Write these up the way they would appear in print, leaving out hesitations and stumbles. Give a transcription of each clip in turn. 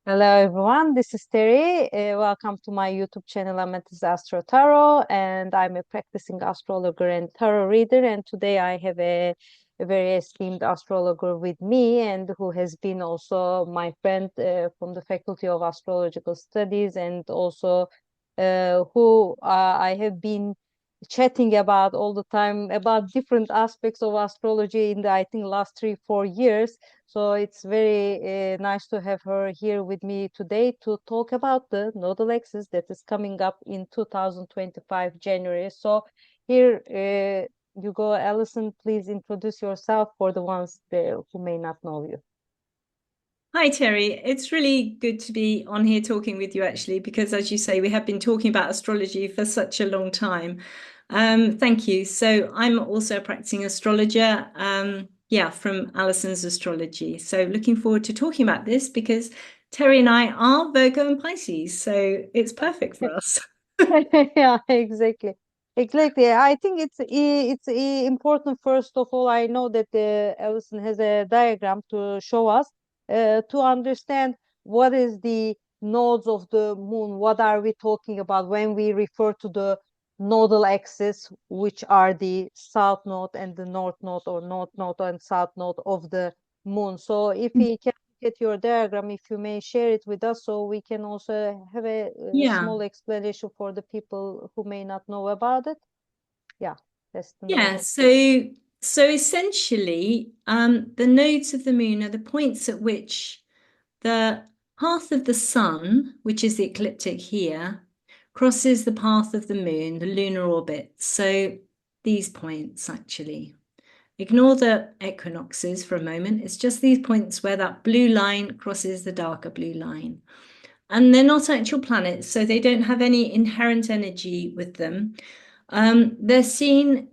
Hello everyone, this is Teri. Welcome to my YouTube channel Amethystastrotarot, and I'm a practicing astrologer and tarot reader. And today I have a very esteemed astrologer with me, and who has been also my friend from the Faculty of Astrological Studies, and also who I have been chatting about all the time about different aspects of astrology in the I think last 3-4 years. So it's very nice to have her here with me today to talk about the Nodal Axis that is coming up in 2025 January. So here you go, Alison. Please introduce yourself for the ones there who may not know you. Hi, Terry. It's really good to be on here talking with you, actually, because as you say, we have been talking about astrology for such a long time. Thank you. So I'm also a practicing astrologer, yeah, from Alison's Astrology. So looking forward to talking about this because Terry and I are Virgo and Pisces, so it's perfect for us. Yeah, exactly. Exactly. I think it's important. First of all, I know that Alison has a diagram to show us to understand what is the nodes of the moon. What are we talking about when we refer to the nodal axis, which are the south node and the north node, or north node and south node of the moon. So if we can get your diagram, if you may share it with us, so we can also have a Yeah. small explanation for the people who may not know about it. Yeah, that's the node. Yeah, so essentially, the nodes of the moon are the points at which the path of the sun, which is the ecliptic here, crosses the path of the moon, the lunar orbit. So these points actually. Ignore the equinoxes for a moment. It's just these points where that blue line crosses the darker blue line. And they're not actual planets, so they don't have any inherent energy with them. They're seen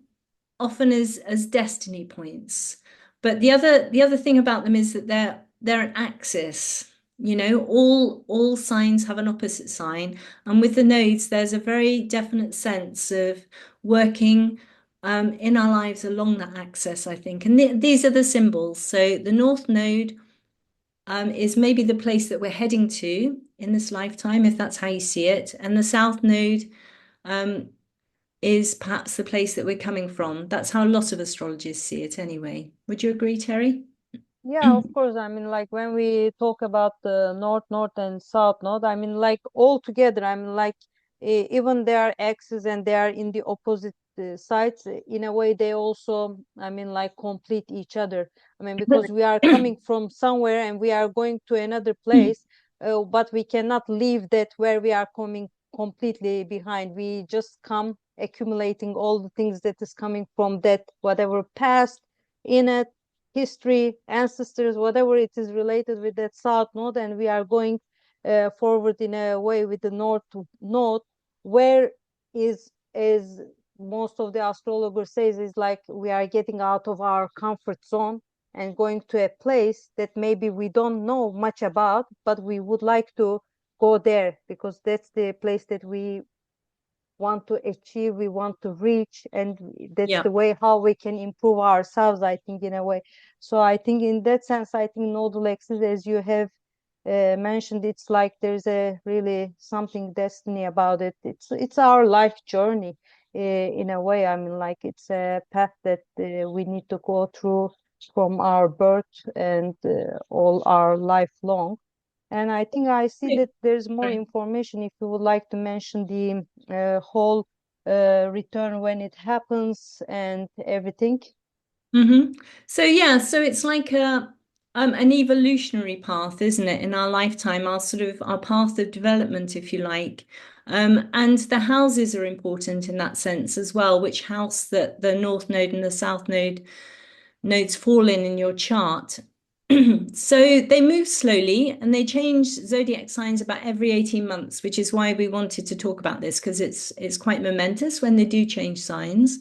often as destiny points. But the other thing about them is that they're an axis. You know, all signs have an opposite sign, and with the nodes, there's a very definite sense of working in our lives along that axis, I think. And these are the symbols. So the North Node is maybe the place that we're heading to in this lifetime, if that's how you see it, and the South Node um, is perhaps the place that we're coming from. That's how a lot of astrologers see it anyway. Would you agree, Terry? Yeah, of course. I mean, like when we talk about the north, north, and south node, I mean, like all together. I mean, like even they are axes and they are in the opposite sides. In a way, they also, I mean, like complete each other. I mean, because we are coming from somewhere and we are going to another place, but we cannot leave that where we are coming completely behind. We just come accumulating all the things that is coming from that whatever past in it, history, ancestors, whatever it is related with that south node, and we are going forward in a way with the north node, where is, as most of the astrologers says, is like we are getting out of our comfort zone and going to a place that maybe we don't know much about, but we would like to go there because that's the place that we want to achieve, we want to reach, and that's Yeah. the way how we can improve ourselves, I think, in a way. So I think in that sense, I think nodal axis, as you have mentioned, it's like there's a really something destiny about it. It's our life journey in a way. I mean, like it's a path that we need to go through from our birth and all our life long. And I think I see that there's more information if you would like to mention the whole return when it happens and everything. hmm So yeah, so it's like a an evolutionary path, isn't it, in our lifetime, our sort of our path of development, if you like. And the houses are important in that sense as well, which house that the North Node and the South Node nodes fall in your chart. So they move slowly and they change zodiac signs about every 18 months, which is why we wanted to talk about this because it's quite momentous when they do change signs.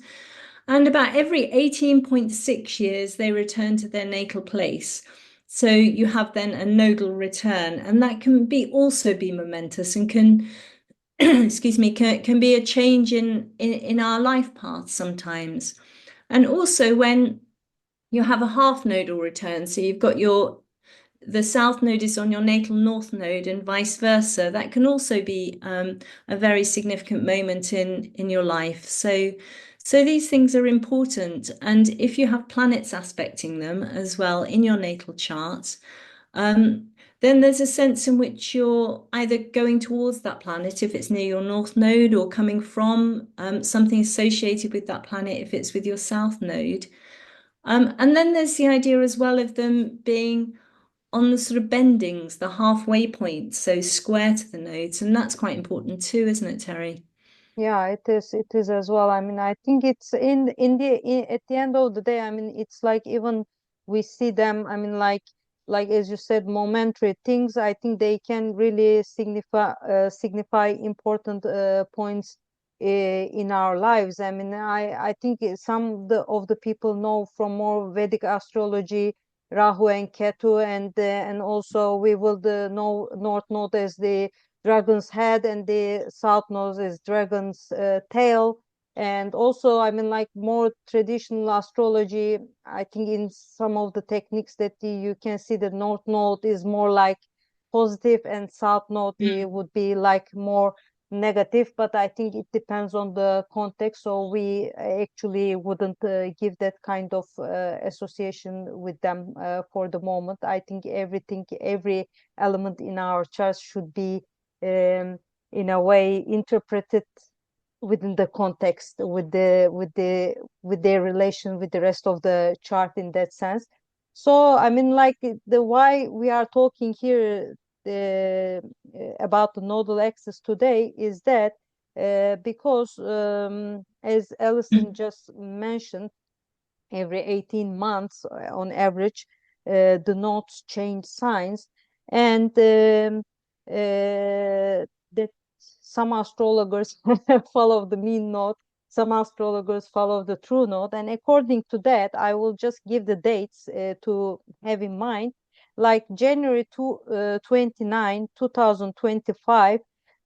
And about every 18.6 years, they return to their natal place. So you have then a nodal return, and that can be also be momentous and can, excuse me, can be a change in our life path sometimes. And also when you have a half nodal return, so you've got your the south node is on your natal north node and vice versa, that can also be a very significant moment in your life. So these things are important. And if you have planets aspecting them as well in your natal chart, um, then there's a sense in which you're either going towards that planet if it's near your north node, or coming from something associated with that planet if it's with your south node. And then there's the idea as well of them being on the sort of bendings, the halfway points, so square to the nodes, and that's quite important too, isn't it, Teri? Yeah, it is. It is as well. I mean, I think it's at the end of the day. I mean, it's like even we see them. I mean, like as you said, momentary things. I think they can really signify important points in our lives. I mean, I think some of the people know from more Vedic astrology, Rahu and Ketu, and also we will know North Node as the dragon's head, and the south nose is dragon's tail. And also, I mean, like more traditional astrology, I think in some of the techniques that you can see, the north node is more like positive, and south node would be like more negative. But I think it depends on the context, so we actually wouldn't give that kind of association with them for the moment. I think every element in our chart should be in a way interpreted within the context, with their relation with the rest of the chart in that sense. So I mean, like the why we are talking here about the nodal axis today is that because as Alison just mentioned, every 18 months on average the nodes change signs, and that some astrologers follow the mean node, some astrologers follow the true node, and according to that I will just give the dates to have in mind. Like January 29 2025,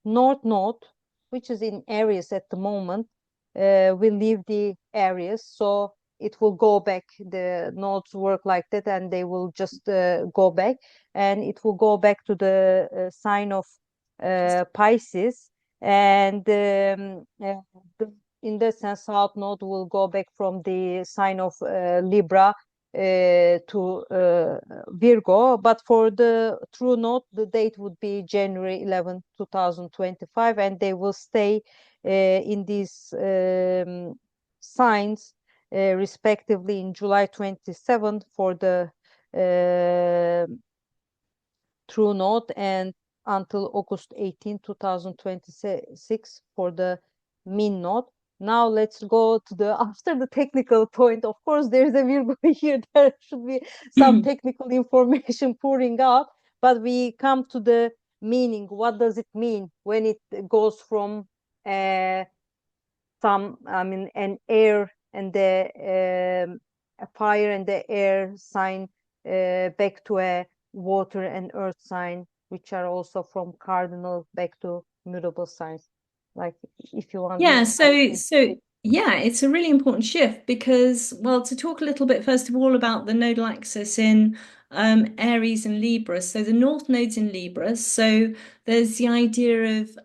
north node, which is in Aries at the moment, will leave the Aries, so it will go back. The nodes work like that, and they will just go back, and it will go back to the sign of Pisces. And in that sense, south node will go back from the sign of Libra to Virgo. But for the true node, the date would be January 11 2025, and they will stay in these signs respectively in July 27th for the true node, and until August 18 2026 for the mean node. Now let's go to the after the technical point. Of course, there's a Virgo here. There should be some technical information pouring out, but we come to the meaning. What does it mean when it goes from I mean, an air and a fire and the air sign back to a water and earth sign, which are also from cardinal back to mutable signs. Like, if you want, Yeah, I so can. so yeah, it's a really important shift because, well, to talk a little bit first of all about the nodal axis in Aries and Libra. So the north node's in Libra. So there's the idea of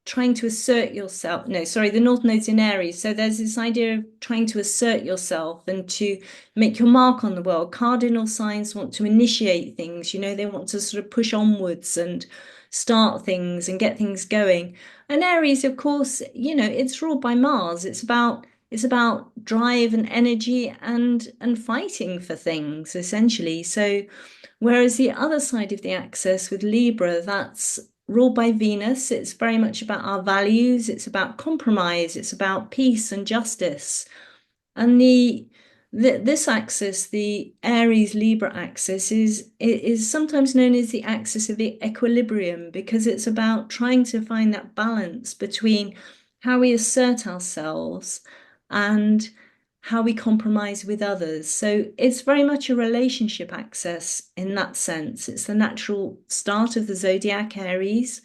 trying to assert yourself. No, sorry, the north node's in Aries. So there's this idea of trying to assert yourself and to make your mark on the world. Cardinal signs want to initiate things, they want to sort of push onwards and start things and get things going. And Aries, of course, it's ruled by Mars. It's about drive and energy and fighting for things, essentially. So whereas the other side of the axis with Libra, that's ruled by Venus, it's very much about our values, it's about compromise, it's about peace and justice. And this axis, the Aries Libra axis, is sometimes known as the axis of equilibrium because it's about trying to find that balance between how we assert ourselves and how we compromise with others. So it's very much a relationship axis in that sense. It's the natural start of the zodiac, Aries.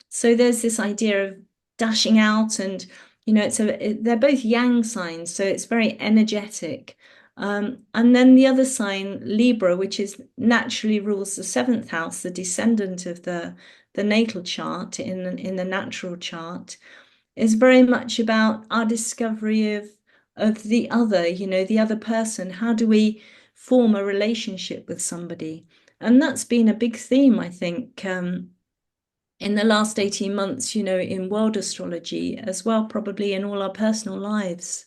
So there's this idea of dashing out, and they're both yang signs, so it's very energetic. And then the other sign, Libra, which is naturally rules the seventh house, the descendant of the natal chart in the natural chart, is very much about our discovery of the other, the other person. How do we form a relationship with somebody? And that's been a big theme, I think, in the last 18 months, in world astrology as well, probably in all our personal lives.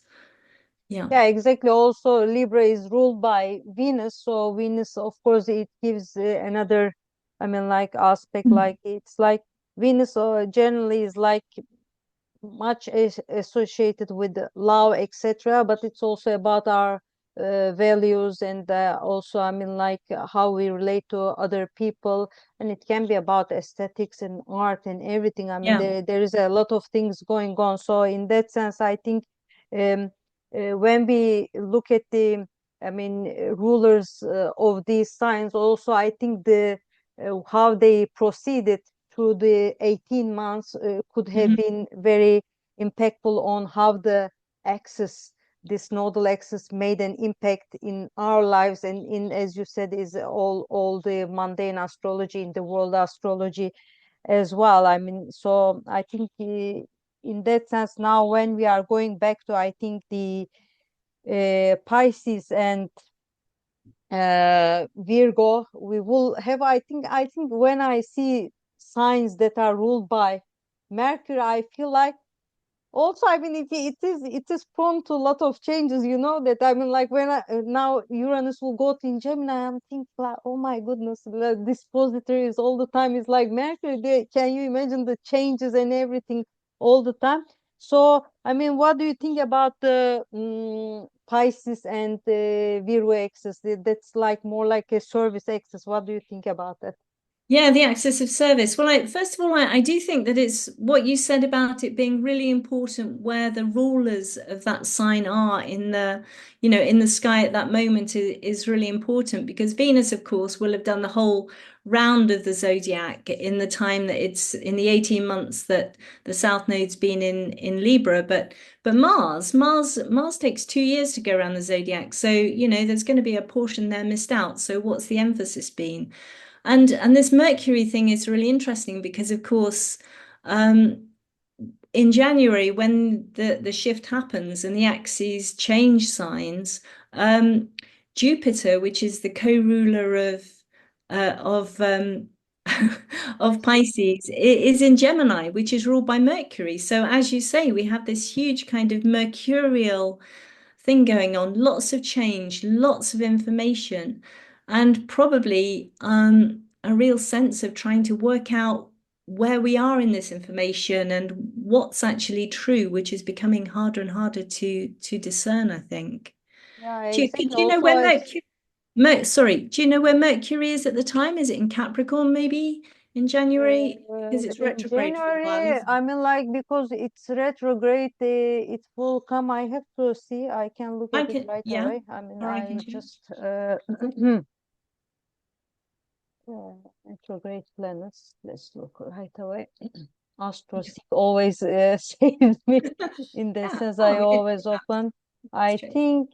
Yeah. Yeah, exactly. Also, Libra is ruled by Venus, so Venus, of course, it gives another, I mean, like aspect. Mm. Like it's like Venus generally is like much associated with the love, etc. But it's also about our values and also, I mean, like how we relate to other people, and it can be about aesthetics and art and everything. I mean, Yeah. there is a lot of things going on. So in that sense, I think um, when we look at the, I mean, rulers of these signs, also, I think the how they proceeded through the 18 months could have Mhm. been very impactful on how the axis, this nodal axis, made an impact in our lives and in, as you said, is all the mundane astrology in the world astrology as well. I mean, so I think in that sense, now when we are going back to, I think the Pisces and Virgo, we will have, I think when I see signs that are ruled by Mercury, I feel like also, I mean, it is prone to a lot of changes, that, I mean, like when now Uranus will go to in Gemini, I'm thinking like, oh my goodness, this pository is all the time is like Mercury there. Can you imagine the changes and everything all the time? So I mean, what do you think about the Pisces and Virgo axis? That's like more like a service axis. What do you think about that? Yeah, the access of service. Well, first of all, I do think that it's what you said about it being really important where the rulers of that sign are in the sky at that moment is really important because Venus, of course, will have done the whole round of the zodiac in the time that it's in the 18 months that the South Node's been in Libra. But Mars takes 2 years to go around the zodiac. So, there's going to be a portion there missed out. So what's the emphasis been? And this Mercury thing is really interesting because, of course, um, in January when the shift happens and the axes change signs, Jupiter, which is the co-ruler of of Pisces. Pisces, is in Gemini, which is ruled by Mercury. So as you say, we have this huge kind of mercurial thing going on, lots of change, lots of information, and probably a real sense of trying to work out where we are in this information and what's actually true, which is becoming harder and harder to discern, I think. Yeah, Do exactly. you know Also, where Sorry, do you know where Mercury is at the time? Is it in Capricorn, maybe in January? Because it's in retrograde for a while, January, isn't I it? mean, like because it's retrograde, it will come. I have to see. I can look I at it can, right yeah, away. I mean, or I can I check. just retrograde planets. Let's look right away. AstroSeek always saves me in the Yeah. sense Oh, I we did always that. open. Let's I check. think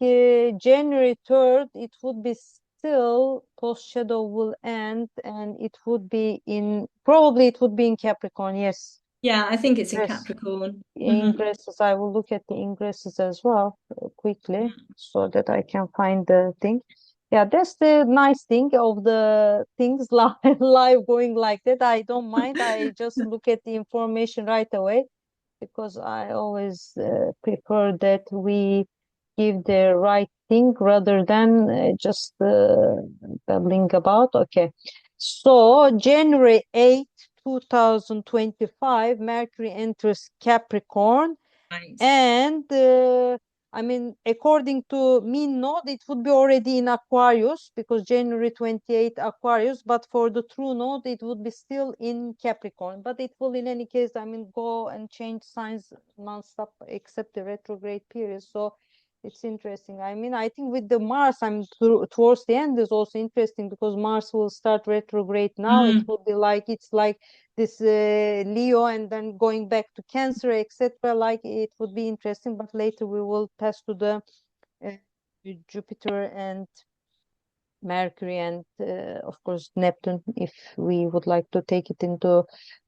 January 3rd, it would be still post shadow will end and it would be in, probably it would be in Capricorn. Yes. Yeah, I think it's in Ingress. Capricorn. Ingresses. I will look at the ingresses as well quickly so that I can find the thing. Yeah, that's the nice thing of the things live going like that. I don't mind. I just look at the information right away because I always prefer that we give the right thing rather than just babbling about. Okay. So January 8th, 2025, Mercury enters Capricorn, Right. and I mean, according to mean node, it would be already in Aquarius because January 28th Aquarius, but for the true node, it would be still in Capricorn. But it will, in any case, I mean, go and change signs non-stop except the retrograde period. So it's interesting. I mean, I think with the Mars, I'm towards the end is also interesting because Mars will start retrograde now. It Mm. will be like it's like this Leo and then going back to Cancer, etc. Like it would be interesting, but later we will pass to the uh, Jupiter and Mercury and of course Neptune, if we would like to take it into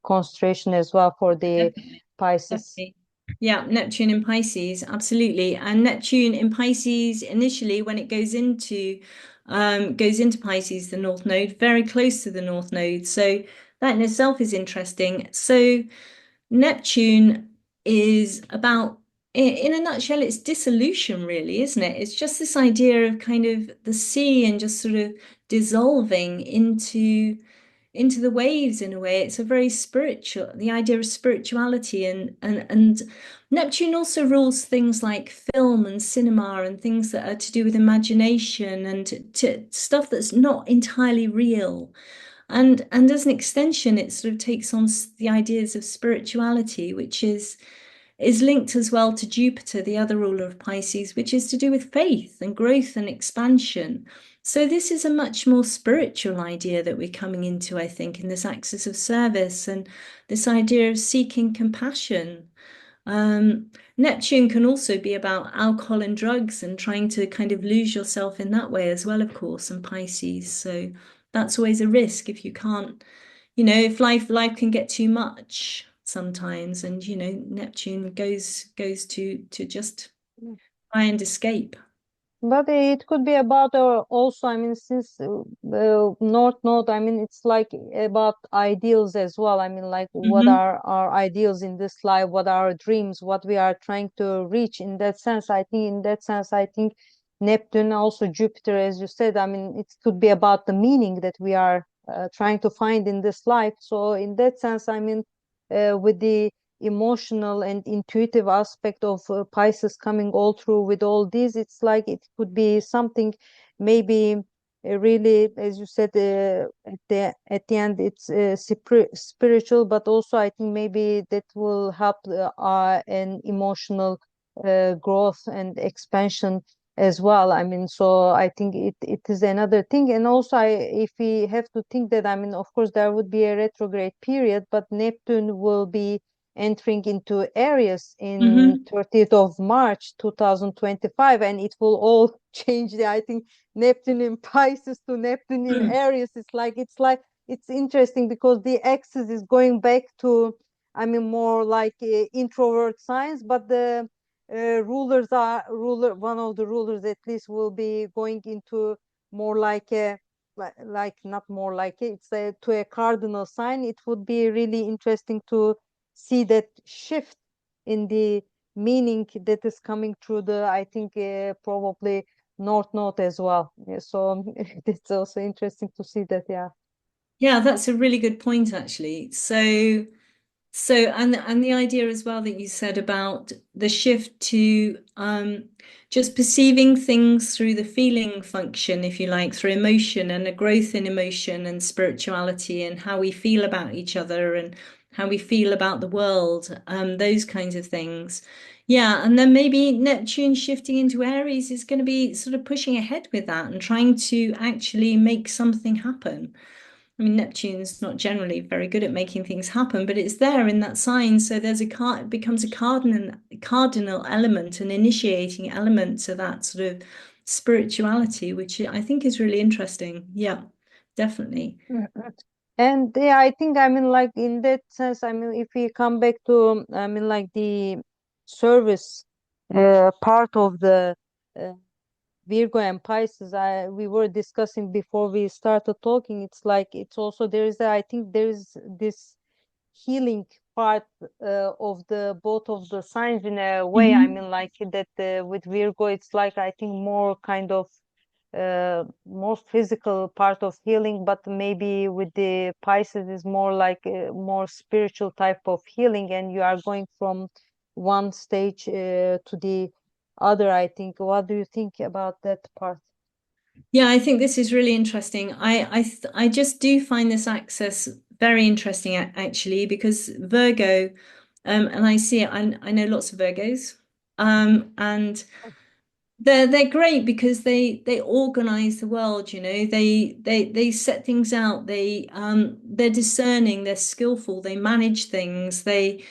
consideration as well for the Definitely. Pisces. Definitely. Yeah, Neptune in Pisces, absolutely. And Neptune in Pisces initially, when it goes into Pisces, the North Node, very close to the North Node. So that in itself is interesting. So Neptune is about, in a nutshell, it's dissolution, really, isn't it? It's just this idea of kind of the sea and just sort of dissolving into the waves in a way. It's a very spiritual, the idea of spirituality and Neptune also rules things like film and cinema and things that are to do with imagination and to stuff that's not entirely real. And as an extension, it sort of takes on the ideas of spirituality, which is linked as well to Jupiter, the other ruler of Pisces, which is to do with faith and growth and expansion. So this is a much more spiritual idea that we're coming into, I think, in this axis of service and this idea of seeking compassion. Neptune can also be about alcohol and drugs and trying to kind of lose yourself in that way as well, of course, and Pisces. So that's always a risk if you can't, if life can get too much sometimes, and Neptune goes to just try and escape. But it could be about also, I mean, since North Node, I mean, it's like about ideals as well. I mean, like what Hmm. are our ideals in this life? What are our dreams? What we are trying to reach in that sense. I think Neptune, also Jupiter, as you said, I mean, it could be about the meaning that we are trying to find in this life. So in that sense, I mean, with the emotional and intuitive aspect of Pisces coming all through with all these, it's like it could be something maybe really, as you said, at the end, it's spiritual, but also I think maybe that will help an emotional growth and expansion as well. I mean, so I think it is another thing. And also, if we have to think that, I mean, of course, there would be a retrograde period, but Neptune will be entering into Aries in Hmm. 30th of March 2025, and it will all change the, I think, Neptune in Pisces to Neptune in Aries. It's interesting because the axis is going back to, I mean, more like introvert signs, but the one of the rulers at least will be going into more like a like not more like it's to a cardinal sign. It would be really interesting to see that shift in the meaning that is coming through the, I think, probably North Node as well. Yeah, so it's also interesting to see that. Yeah. Yeah, that's a really good point, actually. So, and the idea as well that you said about the shift to just perceiving things through the feeling function, if you like, through emotion and a growth in emotion and spirituality and how we feel about each other and how we feel about the world, those kinds of things. Yeah, and then maybe Neptune shifting into Aries is going to be sort of pushing ahead with that and trying to actually make something happen. I mean, Neptune's not generally very good at making things happen, but it's there in that sign. So there's it becomes a cardinal element, an initiating element to that sort of spirituality, which I think is really interesting. Yeah, definitely. Mhm. And yeah, I think, I mean, like in that sense, I mean, if we come back to, I mean, like the service part of the uh, Virgo and Pisces, we were discussing before we started talking. It's like it's also there is I think there is this healing part of the both of the signs in a way. I Hmm. mean, like that with Virgo, it's like I think more kind of more physical part of healing, but maybe with the Pisces is more like a more spiritual type of healing, and you are going from one stage to the other, I think. What do you think about that part? Yeah, I think this is really interesting. I just do find this access very interesting actually because Virgo, and I see it. I know lots of Virgos, and they're great because they organize the world, they set things out, they're discerning, they're skillful, they manage things, they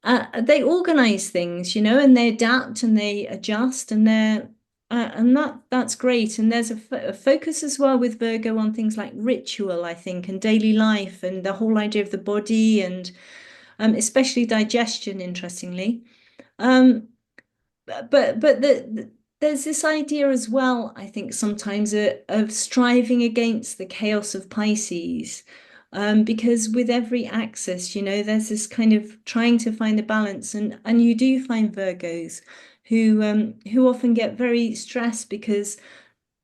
organize things, and they adapt and they adjust and And that's great. And there's a focus as well with Virgo on things like ritual, I think, and daily life, and the whole idea of the body, and especially digestion, interestingly. Um, but there's this idea as well, I think, sometimes of striving against the chaos of Pisces. Because with every axis, there's this kind of trying to find the balance, and you do find Virgos who often get very stressed because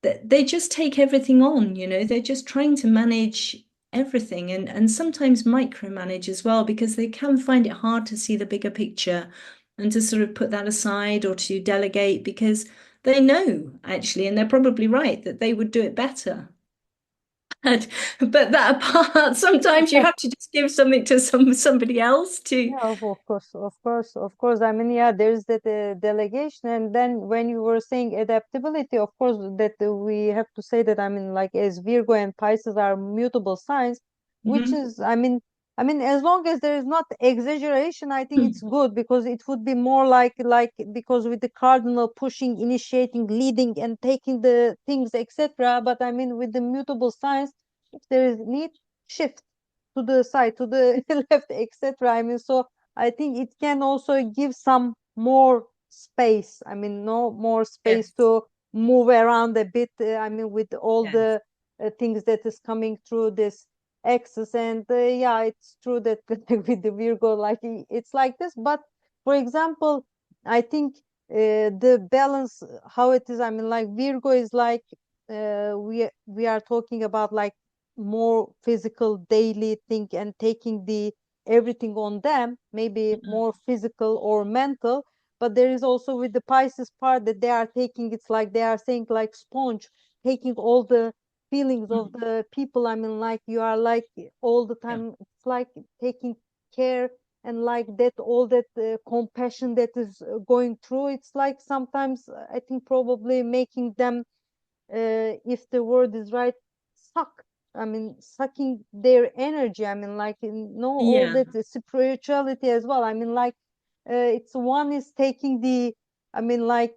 they just take everything on, they're just trying to manage everything and sometimes micromanage as well because they can find it hard to see the bigger picture and to sort of put that aside or to delegate because they know actually, and they're probably right, that they would do it better. But that apart, sometimes you have to just give something to somebody else to. Yeah, of course, of course, of course. I mean, yeah, there's that delegation, and then when you were saying adaptability, of course, that we have to say that I mean, like as Virgo and Pisces are mutable signs, which Mhm. is, I mean, as long as there is not exaggeration, I think it's good because it would be more like because with the cardinal pushing, initiating, leading, and taking the things, etc. But I mean, with the mutable signs, if there is need, shift to the side, to the left, etc. I mean, so I think it can also give some more space. I mean, no more space Yes, to move around a bit. I mean, with all yes, the things that is coming through this axis, and yeah, it's true that with the Virgo, like it's like this. But for example, I think the balance, how it is. I mean, like Virgo is like we are talking about like more physical daily thing and taking the everything on them, maybe Mhm. more physical or mental. But there is also with the Pisces part that they are taking, it's like they are saying like sponge, taking all the feelings of Mhm. the people. I mean, like you are like all the Yeah, time, it's like taking care, and like that all that compassion that is going through, it's like sometimes I think probably making them, if the word is right, suck. I mean, sucking their energy. I mean, like all yeah, that spirituality as well. I mean, like it's one is taking the, I mean, like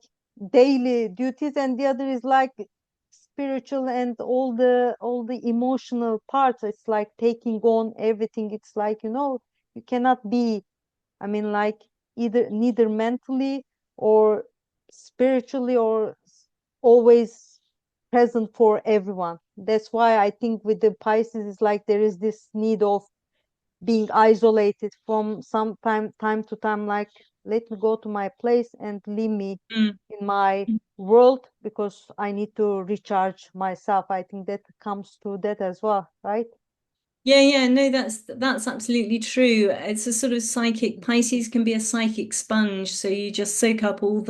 daily duties, and the other is like spiritual and all the emotional parts. It's like taking on everything. It's like you cannot be, I mean, like either neither mentally or spiritually or always present for everyone. That's why I think with the Pisces is like there is this need of being isolated from some time to time, like let me go to my place and leave me Mm. in my world because I need to recharge myself. I think that comes to that as well, right? Yeah, no, that's absolutely true. It's a sort of psychic, Pisces can be a psychic sponge, so you just soak up all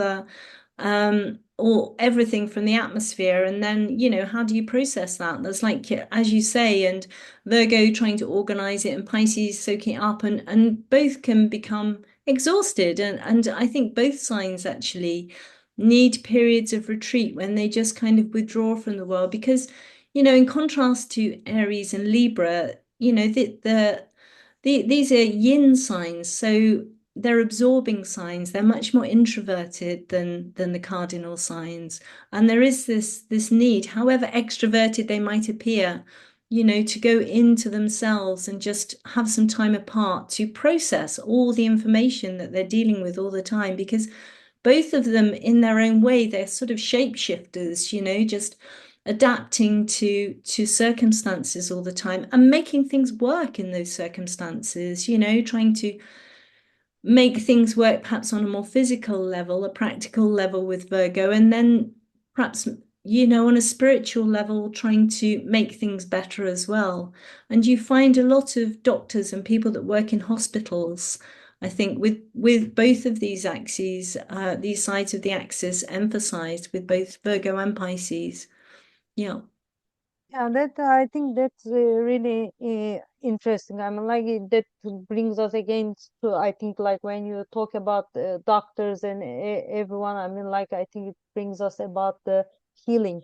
everything from the atmosphere, and then, how do you process that? That's like, as you say, and Virgo trying to organize it and Pisces soaking it up, and both can become exhausted. And I think both signs actually need periods of retreat when they just kind of withdraw from the world because in contrast to Aries and Libra, these are yin signs, so they're absorbing signs. They're much more introverted than the cardinal signs, and there is this need, however extroverted they might appear, to go into themselves and just have some time apart to process all the information that they're dealing with all the time. Because both of them, in their own way, they're sort of shapeshifters, just adapting to circumstances all the time and making things work in those circumstances, trying to make things work perhaps on a more physical level, a practical level with Virgo, and then perhaps, on a spiritual level, trying to make things better as well. And you find a lot of doctors and people that work in hospitals, I think, with both of these axes, these sides of the axis emphasized with both Virgo and Pisces. Yeah. Yeah, that I think that's really interesting. I mean, like that brings us again to, I think, like when you talk about doctors and everyone. I mean, like I think it brings us about the healing.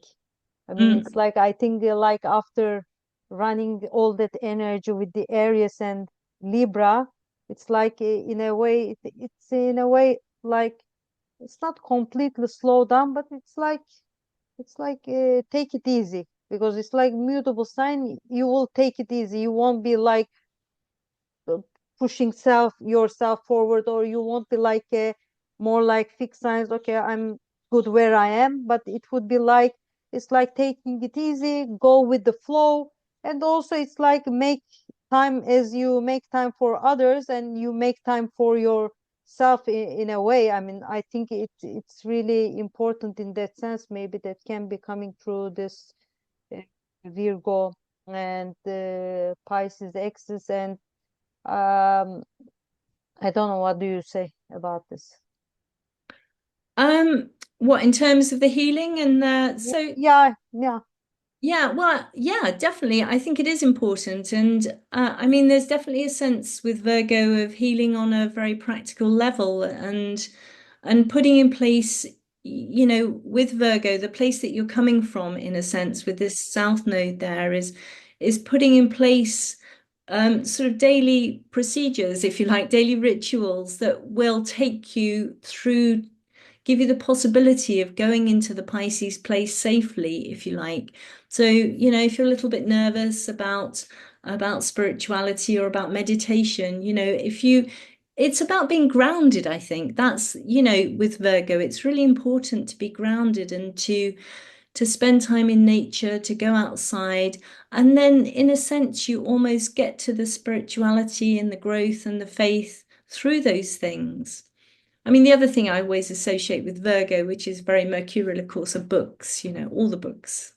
I mean, it's Mm. like I think like after running all that energy with the Aries and Libra, it's like in a way, it's in a way like it's not completely slow down, but it's like take it easy, because it's like mutable sign. You will take it easy. You won't be like uh, pushing yourself forward, or you won't be like a more like fixed signs. Okay, I'm good where I am, but it would be like it's like taking it easy, go with the flow, and also it's like make time as you make time for others, and you make time for yourself in a way. I mean, I think it's really important in that sense. Maybe that can be coming through this uh, Virgo and Pisces axis. And um, I don't know. What do you say about this? What in terms of the healing and so Yeah, yeah. yeah, well, yeah, definitely. I think it is important. And I mean, there's definitely a sense with Virgo of healing on a very practical level and putting in place, with Virgo, the place that you're coming from, in a sense, with this South Node there is putting in place sort of daily procedures, if you like, daily rituals that will take you through, give you the possibility of going into the Pisces place safely, if you like. So, if you're a little bit nervous about spirituality or about meditation, if you it's about being grounded, I think. That's, with Virgo, it's really important to be grounded and to spend time in nature, to go outside. And then, in a sense, you almost get to the spirituality and the growth and the faith through those things. I mean, the other thing I always associate with Virgo, which is very mercurial, of course, are books, all the books.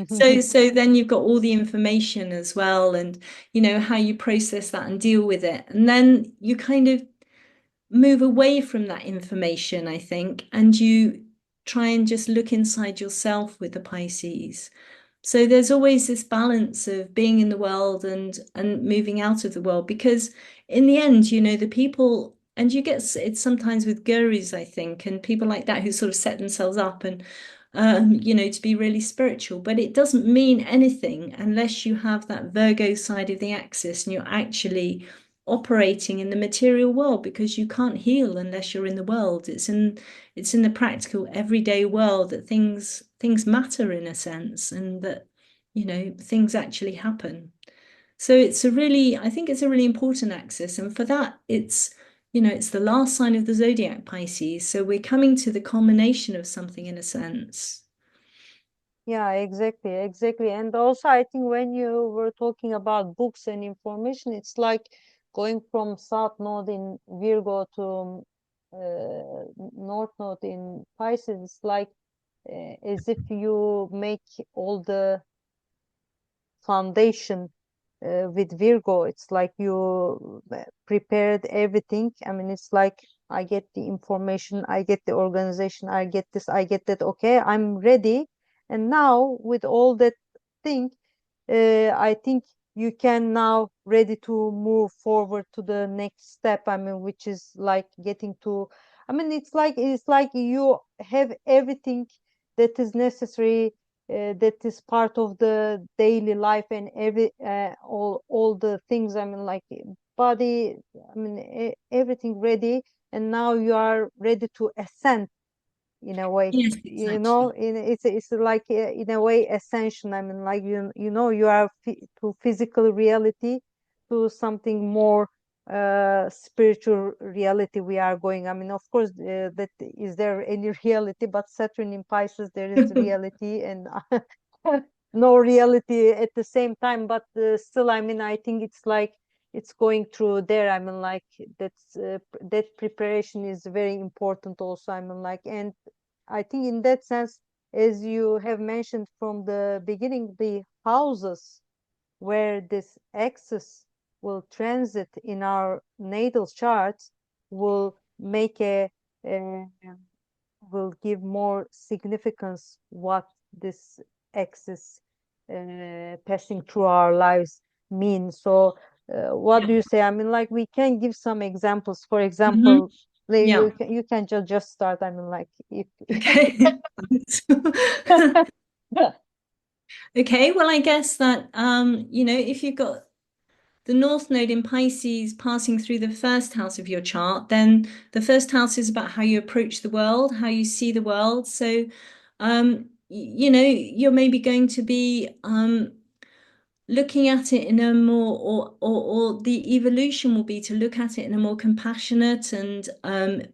So then you've got all the information as well, and how you process that and deal with it. And then you kind of move away from that information, I think, and you try and just look inside yourself with the Pisces. So there's always this balance of being in the world and moving out of the world, because in the end, the people, and you get it's sometimes with gurus, I think, and people like that who sort of set themselves up and to be really spiritual, but it doesn't mean anything unless you have that Virgo side of the axis and you're actually operating in the material world, because you can't heal unless you're in the world. It's in the practical everyday world that things matter, in a sense, and that things actually happen. So I think it's a really important axis, and for that it's the last sign of the zodiac, Pisces, so we're coming to the culmination of something, in a sense. Yeah, exactly, exactly. And also, I think when you were talking about books and information, it's like going from South Node in Virgo to North Node in Pisces. It's like as if you make all the foundation with Virgo. It's like you prepared everything. I mean, it's like I get the information, I get the organization, I get this, I get that. Okay, I'm ready. And now with all that thing, I think you can now ready to move forward to the next step. I mean, which is like getting to. I mean, it's like you have everything that is necessary, that is part of the daily life, and all the things. I mean, like body. I mean, everything ready, and now you are ready to ascend in a way. Yes, exactly. It's like in a way ascension. I mean, like you are to physical reality, to something more spiritual reality we are going. I mean, of course, that is there any reality, but Saturn in Pisces, there is reality and no reality at the same time. But still, I mean, I think it's like it's going through there. I mean, like that preparation is very important also. I mean, like, and I think in that sense, as you have mentioned from the beginning, the houses where this axis will transit in our natal charts will make a will give more significance what this axis passing through our lives means. So, what Yeah. do you say? I mean, like we can give some examples. For Mhm. example, Yeah. you can just start. I mean, like if Okay. Okay, well, I guess that if you've got the North Node in Pisces passing through the first house of your chart, then the first house is about how you approach the world, how you see the world. So, you know, you're maybe going to be looking at it in a more, or the evolution will be to look at it in a more compassionate and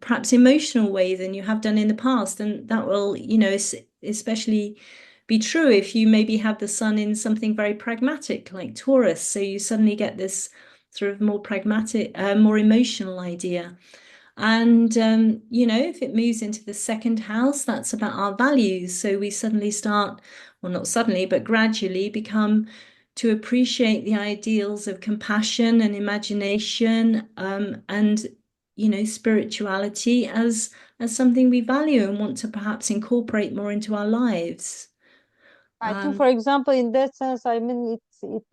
perhaps emotional way than you have done in the past. And that will, you know, especially be true if you maybe have the sun in something very pragmatic like Taurus. So you suddenly get this sort of more pragmatic, more emotional idea. And, you know, if it moves into the second house, that's about our values. So we suddenly start, well, not suddenly, but gradually become to appreciate the ideals of compassion and imagination, and, you know, spirituality as something we value and want to perhaps incorporate more into our lives. I think, Um, for example, in that sense, I mean, it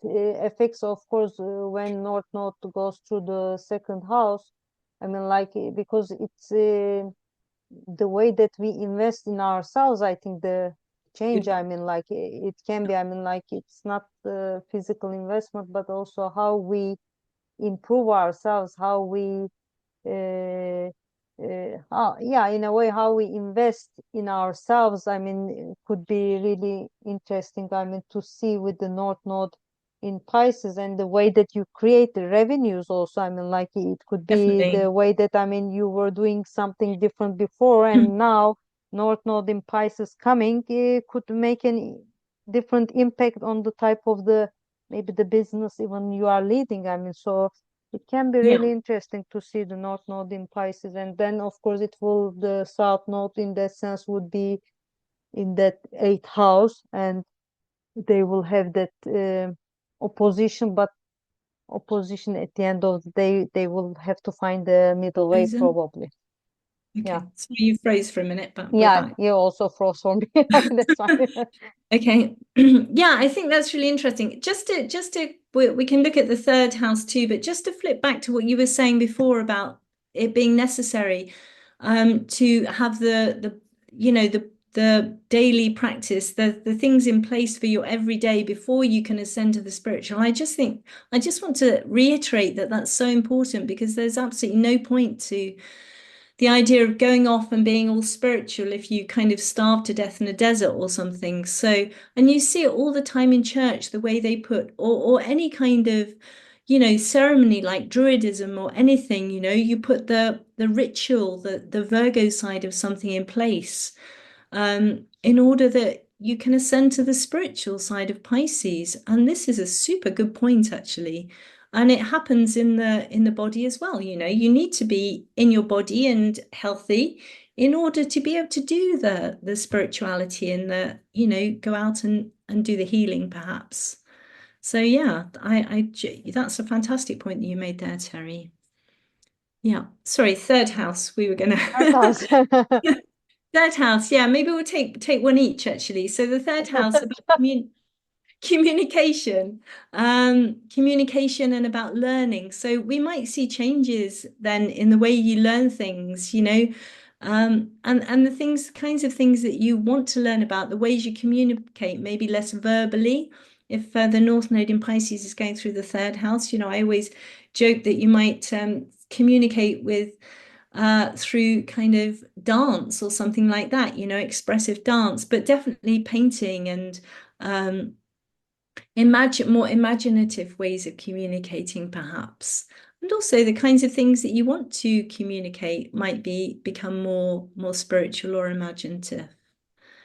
affects, of course, when North Node goes through the second house. I mean, like because it's the way that we invest in ourselves. I think the change. good, I mean, like it can be. I mean, like it's not the physical investment, but also how we improve ourselves, how we yeah, in a way, how we invest in ourselves. I mean, it could be really interesting. I mean, to see with the North Node in Pisces and the way that you create the revenues also. I mean, like it could be definitely. the way that, I mean, you were doing something different before, and now North Node in Pisces coming could make a different impact on the type of the maybe the business even you are leading. I mean, so it can be Yeah, really interesting to see the North Node in Pisces, and then of course it will the South Node in that sense would be in that eighth house, and they will have that opposition, but opposition at the end of the day, they will have to find the middle way frozen. probably. Yeah, Okay, so you froze for a minute, but we're yeah, back. you also froze for me. That's fine. Okay. Yeah, I think that's really interesting. Just to we can look at the third house too, but just to flip back to what you were saying before about it being necessary to have the you know the daily practice, the things in place for your everyday before you can ascend to the spiritual. I just want to reiterate that that's so important because there's absolutely no point to the idea of going off and being all spiritual if you kind of starve to death in a desert or something. So, and you see it all the time in church, the way they put, or any kind of, you know, ceremony like Druidism or anything, you know, you put the ritual, the Virgo side of something in place, in order that you can ascend to the spiritual side of Pisces. And this is a super good point, actually. And it happens in the body as well. You know, you need to be in your body and healthy in order to be able to do the spirituality and the, you know, go out and do the healing, perhaps. So yeah, that's a fantastic point that you made there, Teri. Yeah. Sorry, third house. We were gonna Third house. Third house, yeah, maybe we'll take one each actually. So the third house about communication, communication and about learning. So we might see changes then in the way you learn things, you know, and the things, kinds of things that you want to learn about, the ways you communicate, maybe less verbally. If the North Node in Pisces is going through the third house, you know, I always joke that you might communicate with through kind of dance or something like that, you know, expressive dance, but definitely painting and more imaginative ways of communicating, perhaps. And also the kinds of things that you want to communicate might become more spiritual or imaginative.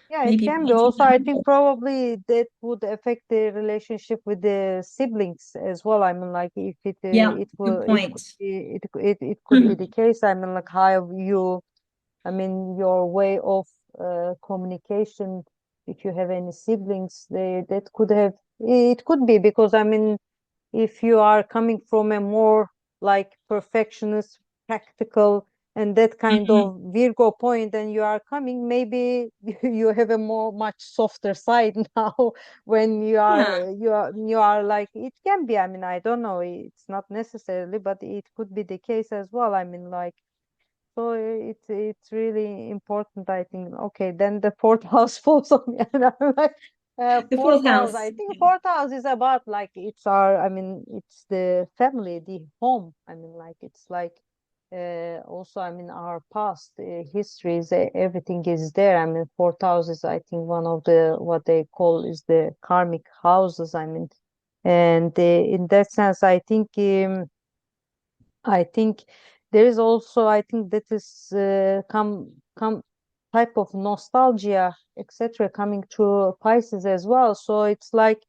Yeah, it Maybe can be. painting Also, the I think house. probably that would affect the relationship with the siblings as well. I mean, like if Yeah, it will good it could point. be it could be the case. I mean, like how you, I mean, your way of communication. If you have any siblings, they that could have it could be because I mean if you are coming from a more like perfectionist, practical, and that kind Mhm. of Virgo point, and you are coming, maybe you have a more much softer side now when Yeah. you are like it can be. I mean, I don't know. It's not necessarily, but it could be the case as well. I mean, like so it's really important. I think. Okay, then the fourth house falls on me, and I'm like. The Fourth fourth house. house. I think fourth house is about like it's our. I mean, it's the family, the home. I mean, like it's like also. I mean, our past histories. Everything is there. I mean, fourth house is. I think one of the what they call is the karmic houses. I mean, and in that sense, I think there is also, I think that is come type of nostalgia, etc., coming to Pisces as well. So it's like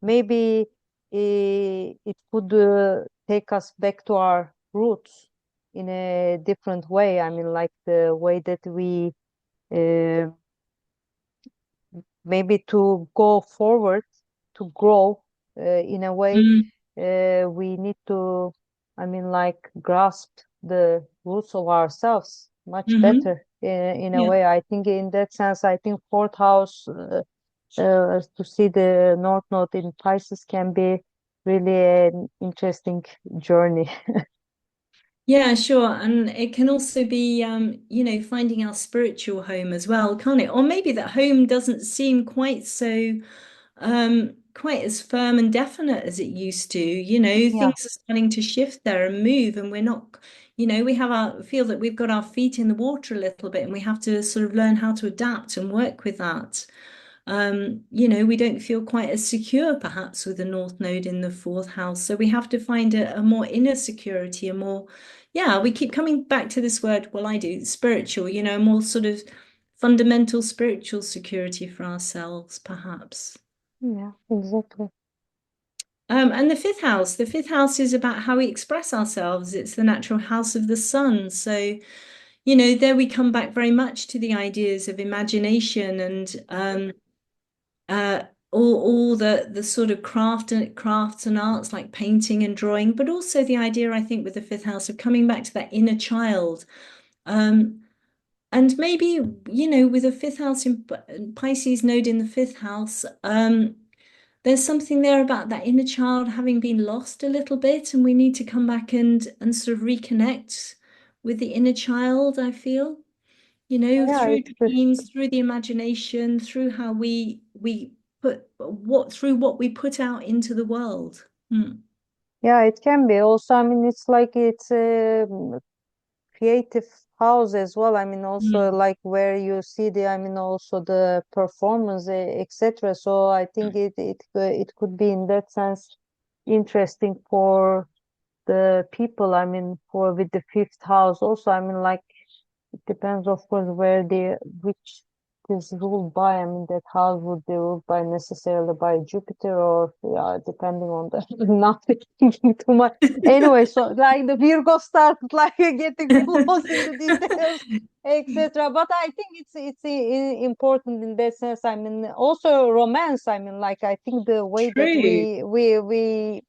maybe it could take us back to our roots in a different way. I mean, like the way that we uh, maybe to go forward, to grow in a way, Mm, we need to, I mean, like grasp the roots of ourselves much hmm. better in a Yeah. way. I think in that sense, I think fourth house to see the North Node in Pisces can be really an interesting journey. Yeah, sure. And it can also be, finding our spiritual home as well, can't it? Or maybe that home doesn't seem quite as firm and definite as it used to. Yeah. Things are starting to shift there and move, and we're not, we have our feel that we've got our feet in the water a little bit, and we have to sort of learn how to adapt and work with that. We don't feel quite as secure perhaps with the North Node in the fourth house. So we have to find a more inner security, yeah, we keep coming back to this word, well, I do, spiritual, a more sort of fundamental spiritual security for ourselves, perhaps. Yeah, exactly. And the fifth house is about how we express ourselves. It's the natural house of the sun. So, there we come back very much to the ideas of imagination and uh, all the sort of crafts and arts like painting and drawing, but also the idea, I think, with the fifth house of coming back to that inner child. Um, and maybe, with a fifth house in Pisces node in the fifth house, there's something there about that inner child having been lost a little bit, and we need to come back and sort of reconnect with the inner child, I feel, Yeah, through it's dreams, through the imagination, through how we through what we put out into the world. Mm. yeah, it can be also. I mean, it's like it's a creative house as well. I mean, also Mm. like where you see the, I mean, also the performance, etc. So I think it could be in that sense interesting for the people. I mean, for with the fifth house also. I mean, like it depends, of course, where the which is ruled by. I mean, that house would be ruled by necessarily by Jupiter or yeah, depending on the not thinking too much. Anyway, so like the Virgo started like getting close in the details, etc. But I think important in that sense. I mean, also romance. I mean, like I think the way that True. we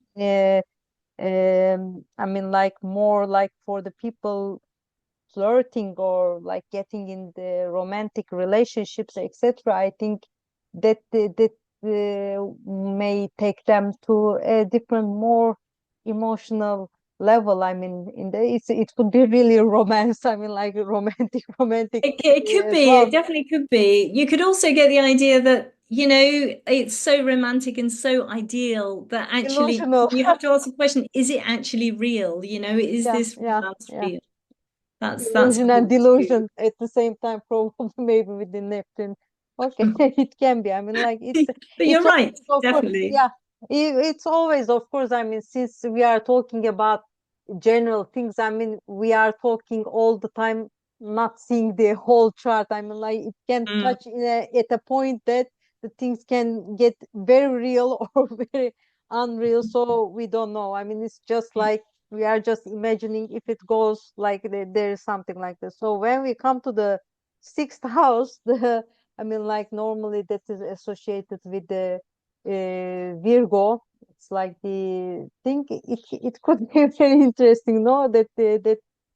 I mean, like more like for the people flirting or like getting in the romantic relationships, etc. I think that may take them to a different, more emotional level. I mean, it could be really romance. I mean, like romantic It could as be, it well. definitely could be. You could also get the idea that, it's so romantic and so ideal that actually Illusional. you have to ask the question, is it actually real? Is Yeah, this yeah, romance yeah. real? That's Illusion what and it's delusion at the same time, probably maybe with the Neptune. Okay, doing. it can be. I mean, like But you're it's right, always, of course, definitely. yeah, it's always, of course. I mean, since we are talking about general things, I mean, we are talking all the time, not seeing the whole chart. I mean, like it can Mm, touch at a point that the things can get very real or very unreal. So we don't know. I mean, it's just like we are just imagining if it goes like there is something like this. So when we come to the sixth house, the I mean, like normally that is associated with the Virgo. It's like the think it could be very interesting, no? That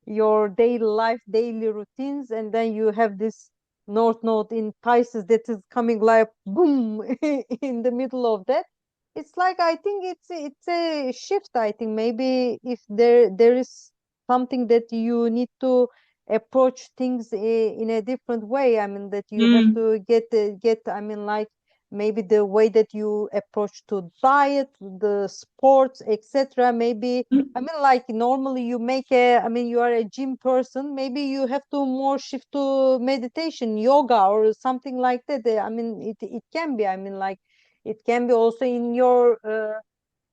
your daily life, daily routines, and then you have this North Node in Pisces that is coming like boom in the middle of that. It's like I think it's a shift. I think maybe if there is something that you need to approach things in a different way. I mean that you have mm, to get I mean like maybe the way that you approach to diet, the sports, etc. Maybe, I mean, like normally you make I mean, you are a gym person, maybe you have to more shift to meditation, yoga, or something like that. I mean, it can be, I mean, like it can be also in your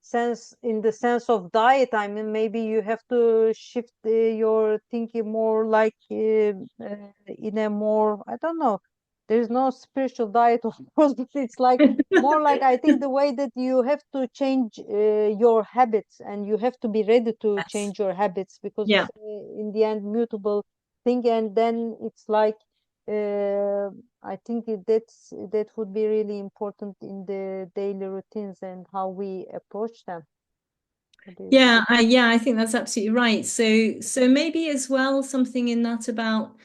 sense, in the sense of diet. I mean, maybe you have to shift your thinking more like in a more, I don't know, there's no spiritual diet of course, but it's like more like, I think, the way that you have to change your habits, and you have to be ready to Yes. change your habits, because Yeah. it's in the end mutable thing. And then it's like uh, I think that would be really important in the daily routines and how we approach them. What do you think? Yeah, I think that's absolutely right. So maybe as well something in that about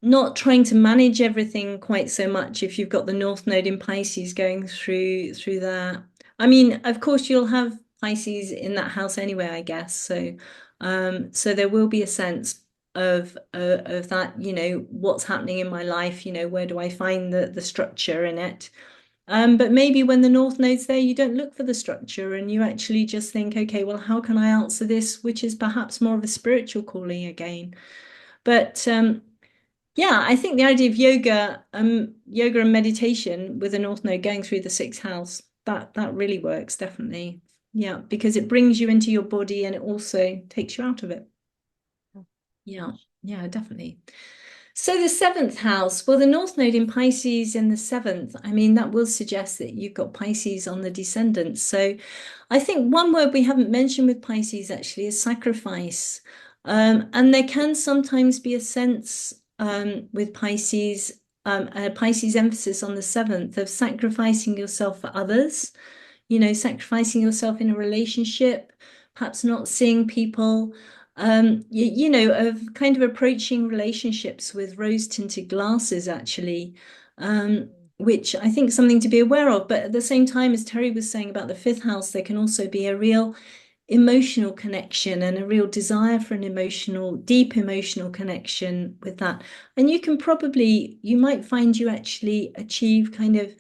not trying to manage everything quite so much if you've got the North Node in Pisces going through there. I mean, of course you'll have Pisces in that house anyway, I guess. So there will be a sense of that, what's happening in my life, where do I find the structure in it? But maybe when the North Node's there, you don't look for the structure and you actually just think, okay, well, how can I answer this, which is perhaps more of a spiritual calling again. But yeah, I think the idea of yoga and meditation with the North Node going through the sixth house, that really works, definitely. Yeah, because it brings you into your body and it also takes you out of it. Yeah, yeah, definitely. So the seventh house, well, the North Node in Pisces in the seventh, I mean, that will suggest that you've got Pisces on the descendant. So I think one word we haven't mentioned with Pisces actually is sacrifice. And there can sometimes be a sense with Pisces, a Pisces emphasis on the seventh of sacrificing yourself for others, sacrificing yourself in a relationship, perhaps not seeing people, of kind of approaching relationships with rose-tinted glasses, actually, which I think is something to be aware of. But at the same time, as Teri was saying about the fifth house, there can also be a real emotional connection and a real desire for an deep emotional connection with that. And you might find you actually achieve kind of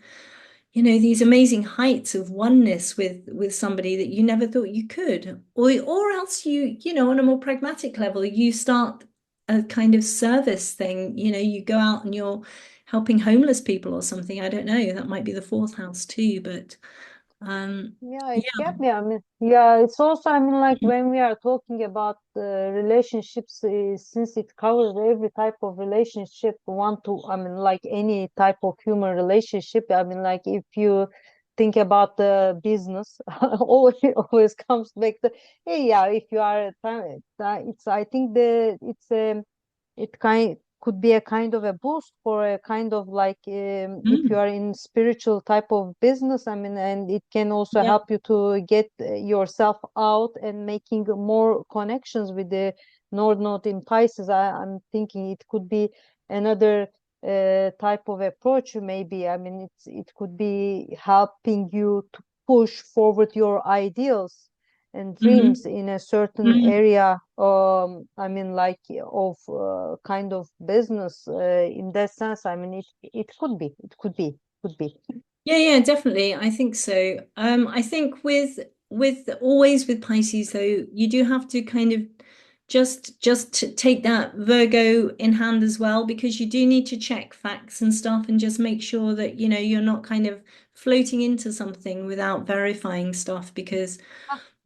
these amazing heights of oneness with somebody that you never thought you could, or else on a more pragmatic level, you start a kind of service thing. You go out and you're helping homeless people or something. I don't know. That might be the fourth house too, but Yeah, it yeah. can be. I mean, yeah, it's also, I mean, like when we are talking about relationships, since it covers every type of relationship, I mean, like any type of human relationship. I mean, like if you think about the business, always comes back to, hey, yeah, if you are, it's, I think it could be a kind of a boost for a kind of like if you Mm, are in spiritual type of business. I mean, and it can also yeah. help you to get yourself out and making more connections with the North Node in Pisces. I'm thinking it could be another type of approach, maybe. I mean, it could be helping you to push forward your ideals and Mhm. dreams in a certain Mm. area. I mean, like of kind of business, in that sense. I mean, it could be. Yeah, definitely. I think so. I think with always with Pisces though, you do have to kind of just take that Virgo in hand as well, because you do need to check facts and stuff and just make sure that you're not kind of floating into something without verifying stuff, because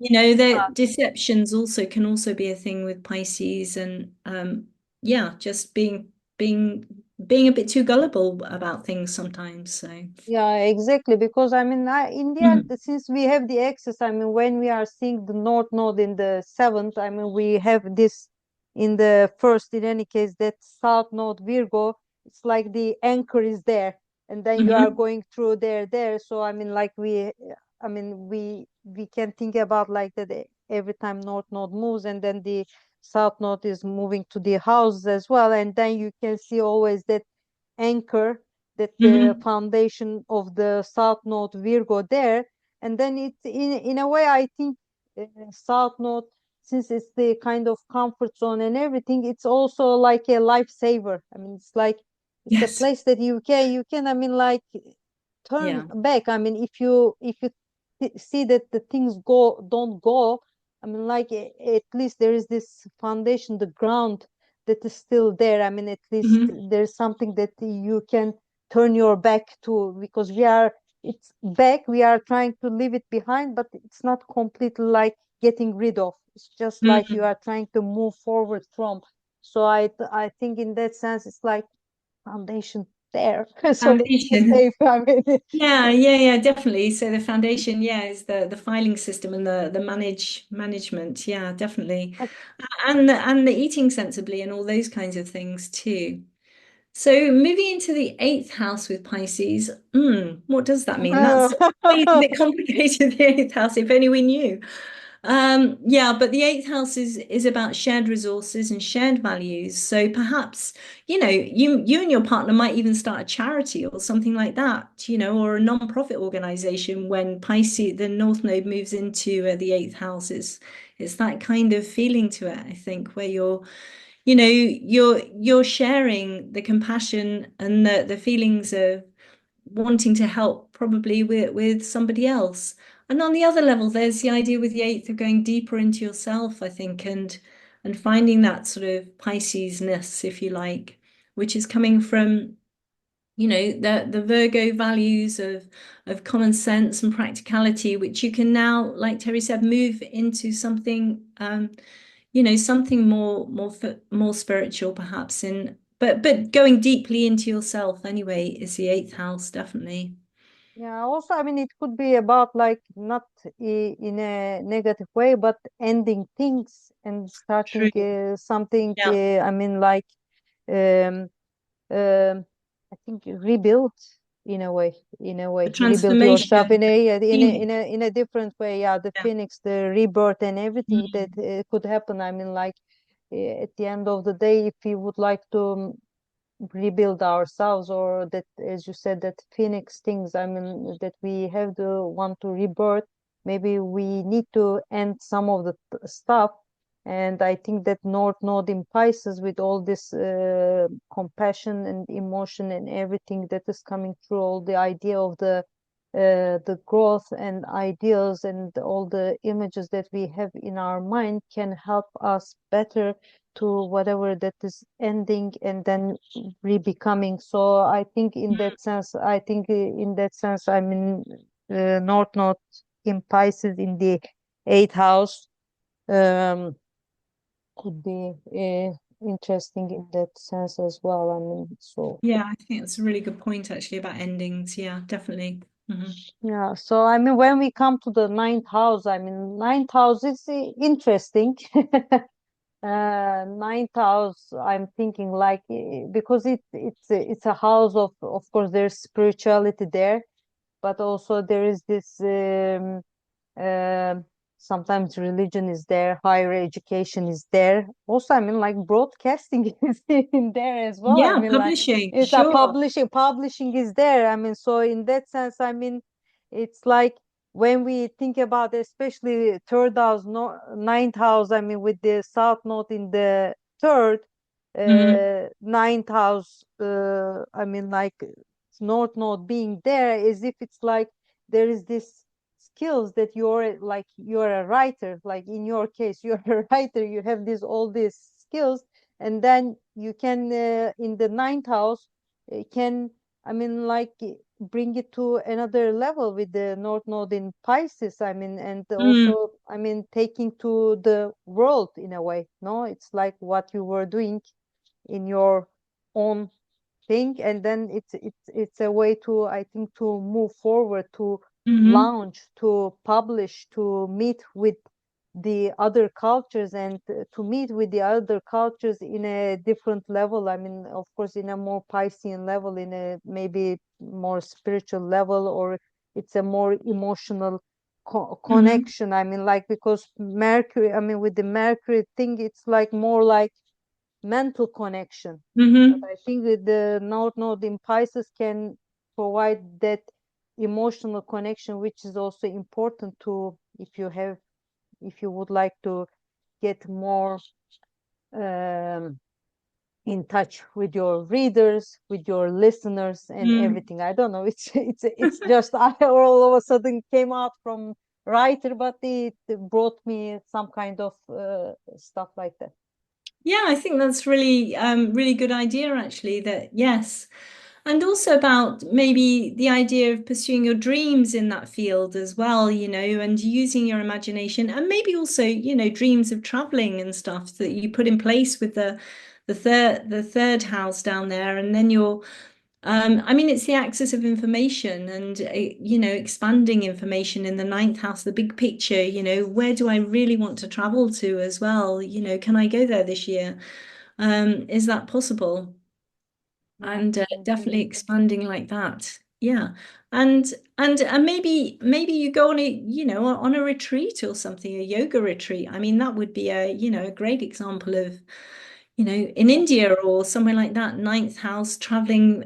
that deceptions also can also be a thing with Pisces, and yeah, just being a bit too gullible about things sometimes. So. Yeah, exactly. Because I mean, in the end, Mm. since we have the axis, I mean, when we are seeing the North Node in the seventh, I mean, we have this in the first, in any case, that South Node Virgo. It's like the anchor is there, and then you are Hmm. going through there. So I mean, like I mean, we can think about like that every time North Node moves, and then the South Node is moving to the houses as well, and then you can see always that anchor, that the Hmm. foundation of the South Node Virgo there. And then it's in a way, I think South Node, since it's the kind of comfort zone and everything, it's also like a lifesaver. I mean, it's like it's a Yes. place that you can I mean, like turn back. I mean, if you see that the things don't go, I mean, like at least there is this foundation, the ground that is still there. I mean, at least there's something that you can turn your back to, because it's back, we are trying to leave it behind, but it's not completely like getting rid of. It's just like you are trying to move forward from. So I think in that sense it's like foundation there. So that it's Foundation. safe. I mean, Yeah, definitely. So the foundation, is the filing system and the management. Yeah, definitely. And the eating sensibly and all those kinds of things too. So moving into the eighth house with Pisces, what does that mean? That's a bit complicated, the eighth house, if only we knew. But the eighth house is about shared resources and shared values. So perhaps, you and your partner might even start a charity or something like that, or a non-profit organization when Pisces, the North Node moves into the eighth house. It's that kind of feeling to it, I think, where you're sharing the compassion and the feelings of wanting to help probably with somebody else. And on the other level, there's the idea with the eighth of going deeper into yourself, I think, and finding that sort of Pisces-ness, if you like, which is coming from, the Virgo values of common sense and practicality, which you can now, like Teri said, move into something something more spiritual perhaps but going deeply into yourself anyway is the eighth house, definitely. yeah, also, I mean, it could be about like not in a negative way, but ending things and starting True. something. Yeah. I mean, like um, I think rebuild in a way, The rebuild yourself transformation, Phoenix. in a different way. Yeah, the Yeah. phoenix, the rebirth, and everything that Mm. could happen. I mean, like at the end of the day, if you would like to rebuild ourselves, or that, as you said, that phoenix things, I mean, that we have the want to rebirth, maybe we need to end some of the stuff. And I think that north node in Pisces, with all this compassion and emotion and everything that is coming through, all the idea of the growth and ideals and all the images that we have in our mind, can help us better to whatever that is ending and then re-becoming. So I think in that sense, I mean, North Node in Pisces in the eighth house um, could be interesting in that sense as well. I mean, so Yeah, I think that's a really good point actually about endings. Yeah, definitely. yeah. So I mean, when we come to the ninth house, I mean, ninth house is interesting. Ninth house, I'm thinking like because it's a house of course there's spirituality there, but also there is this um, sometimes religion is there, higher education is there. Also, I mean, like broadcasting is in there as well. I Yeah, mean, like publishing, it's a sure. publishing is there. I mean, so in that sense, I mean, it's like when we think about especially third house, no, ninth house, I mean, with the south node in the third, Mhm. ninth house, I mean, like north node being there, as if it's like there is this skills that you're a writer, like in your case you're a writer, you have all these skills, and then you can in the ninth house can, I mean, like bring it to another level with the north node in Pisces. I mean, and Mm. also, I mean, taking to the world in a way. No, it's like what you were doing in your own thing, and then it's a way to, I think, to move forward, to Mhm. launch, to publish, to meet with the other cultures, and to meet with the other cultures in a different level. I mean, of course, in a more Piscean level, in a maybe more spiritual level, or it's a more emotional Mhm. connection. I mean, like, because Mercury, I mean, with the Mercury thing, it's like more like mental connection. But Mhm. I think that the North Node in Pisces can provide that emotional connection, which is also important to, if you would like to get more um, in touch with your readers, with your listeners, and everything. I don't know. It's just I all of a sudden came out from writer, but it brought me some kind of stuff like that. Yeah, I think that's really good idea, actually, that yes. And also about maybe the idea of pursuing your dreams in that field as well, and using your imagination, and maybe also, dreams of traveling and stuff that you put in place with the third house down there. And then I mean, it's the axis of information and, expanding information in the ninth house, the big picture, where do I really want to travel to as well? Can I go there this year? Is that possible? Yeah, And definitely exactly. expanding like that. Yeah. And maybe you go on a retreat or something, a yoga retreat. I mean, that would be a great example of, in Yeah. India or somewhere like that, ninth house, traveling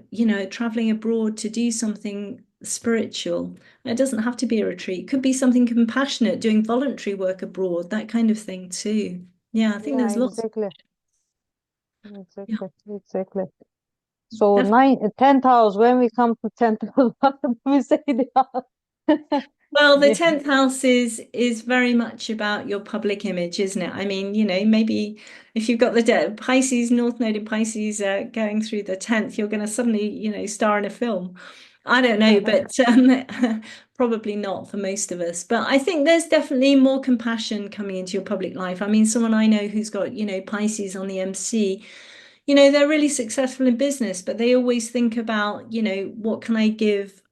abroad to do something spiritual. It doesn't have to be a retreat. It could be something compassionate, doing voluntary work abroad, that kind of thing too. Yeah, I think Yeah, there's lots. exactly. Yeah, Exactly. Exactly. So definitely. 10th house, when we come to 10th house, what do we say Well, the the 10th house is very much about your public image, isn't it? I mean, maybe if you've got the Pisces, North Node in Pisces going through the 10th, you're going to suddenly, star in a film. I don't know, but probably not for most of us. But I think there's definitely more compassion coming into your public life. I mean, someone I know who's got, Pisces on the MC, they're really successful in business, but they always think about, what can I give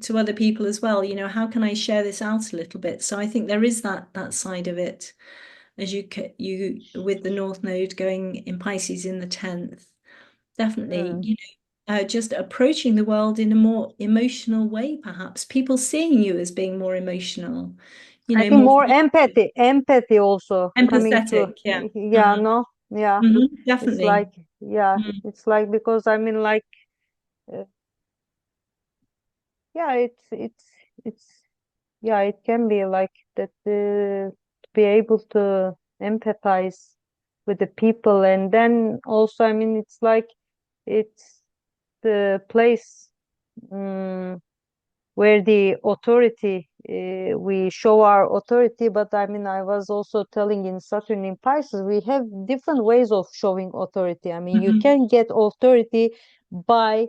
to other people as well? How can I share this out a little bit? So I think there is that side of it as you with the North Node going in Pisces in the 10th. Definitely, Hmm. just approaching the world in a more emotional way, perhaps. People seeing you as being more emotional, I think more more empathy also coming to, empathetic. Yeah. yeah, no, yeah. It's Definitely. like, yeah, Mm. it's like, because I mean, like, uh, yeah, it's, yeah, it can be like that, to be able to empathize with the people. And then also, I mean, it's like, it's the place, um, where the authority, we show our authority. But I mean, I was also telling in Saturn in Pisces, we have different ways of showing authority. I mean, you Mhm. can get authority by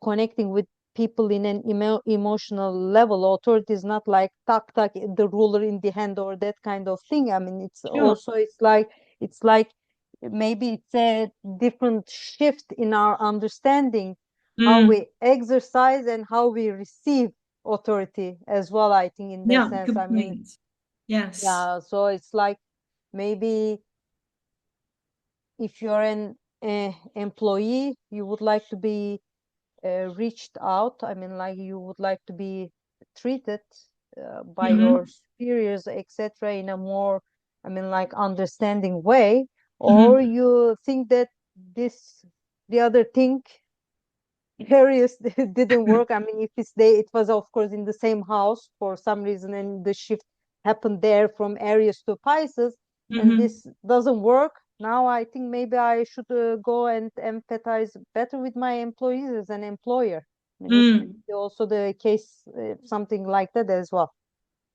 connecting with people in an emotional level. Authority is not like tuck tuck the ruler in the hand or that kind of thing. I mean, it's Sure. also, it's like maybe it's a different shift in our understanding, how Mm. we exercise and how we receive authority as well. I think in that Yeah, sense, good I mean, point. Yes. yeah, so it's like, maybe if you're an employee, you would like to be reached out. I mean, like, you would like to be treated by your Hmm. superiors, etc., in a more, I mean, like, understanding way. Or Hmm. you think that this, the other thing, Aries didn't work. I mean, if it was of course in the same house for some reason, and the shift happened there from Aries to Pisces, and Hmm. this doesn't work. Now I think maybe I should go and empathize better with my employees as an employer. I mean, this could Mm. be also the case, something like that as well.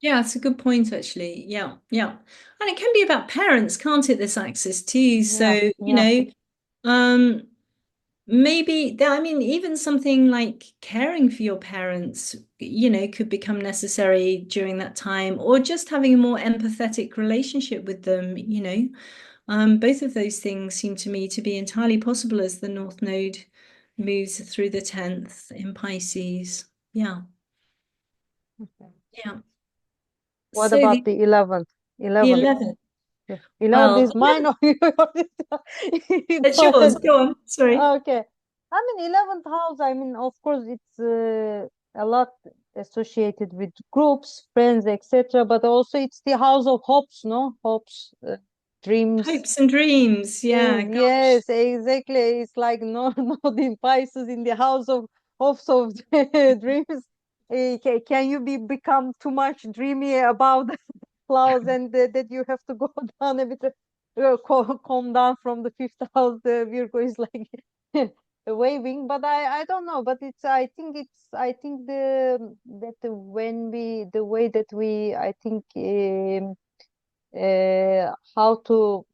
Yeah, it's a good point, actually. Yeah, yeah. And it can be about parents, can't it, this axis too? Yeah, So, yeah. um, maybe I mean, even something like caring for your parents, could become necessary during that time, or just having a more empathetic relationship with them, Both of those things seem to me to be entirely possible as the North Node moves through the 10th in Pisces. Yeah, Okay. yeah. What So about the, the 11th? the 11th. 11th, Yeah. 11th well, is mine or yours? it's Go yours. ahead. Go on. Sorry. Okay. I mean, 11th house, I mean, of course, it's a lot associated with groups, friends, etc. But also, it's the house of hopes, no? Hopes, dreams. Hopes and dreams. Yeah, Dreams. gosh. Yes, exactly. It's like, no, no, the Pisces in the house of hopes of dreams. Can you become too much dreamy about the clouds, and that you have to go down a bit? calm down from the fifth house. The Virgo is like waving, but I don't know. But I think when we the way that we I think how to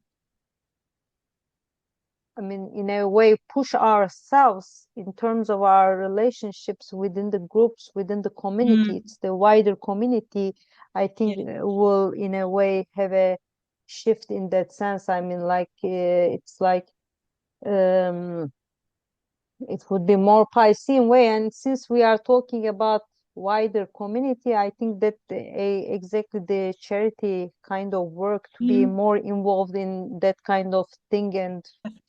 I mean, in a way, push ourselves in terms of our relationships within the groups, within the community. Mm, It's the wider community, I think, yeah. will, in a way, have a shift in that sense. I mean, like, it's like, um, it would be more Piscean way. And since we are talking about wider community, I think that exactly the charity kind of work to be Mm, more involved in that kind of thing and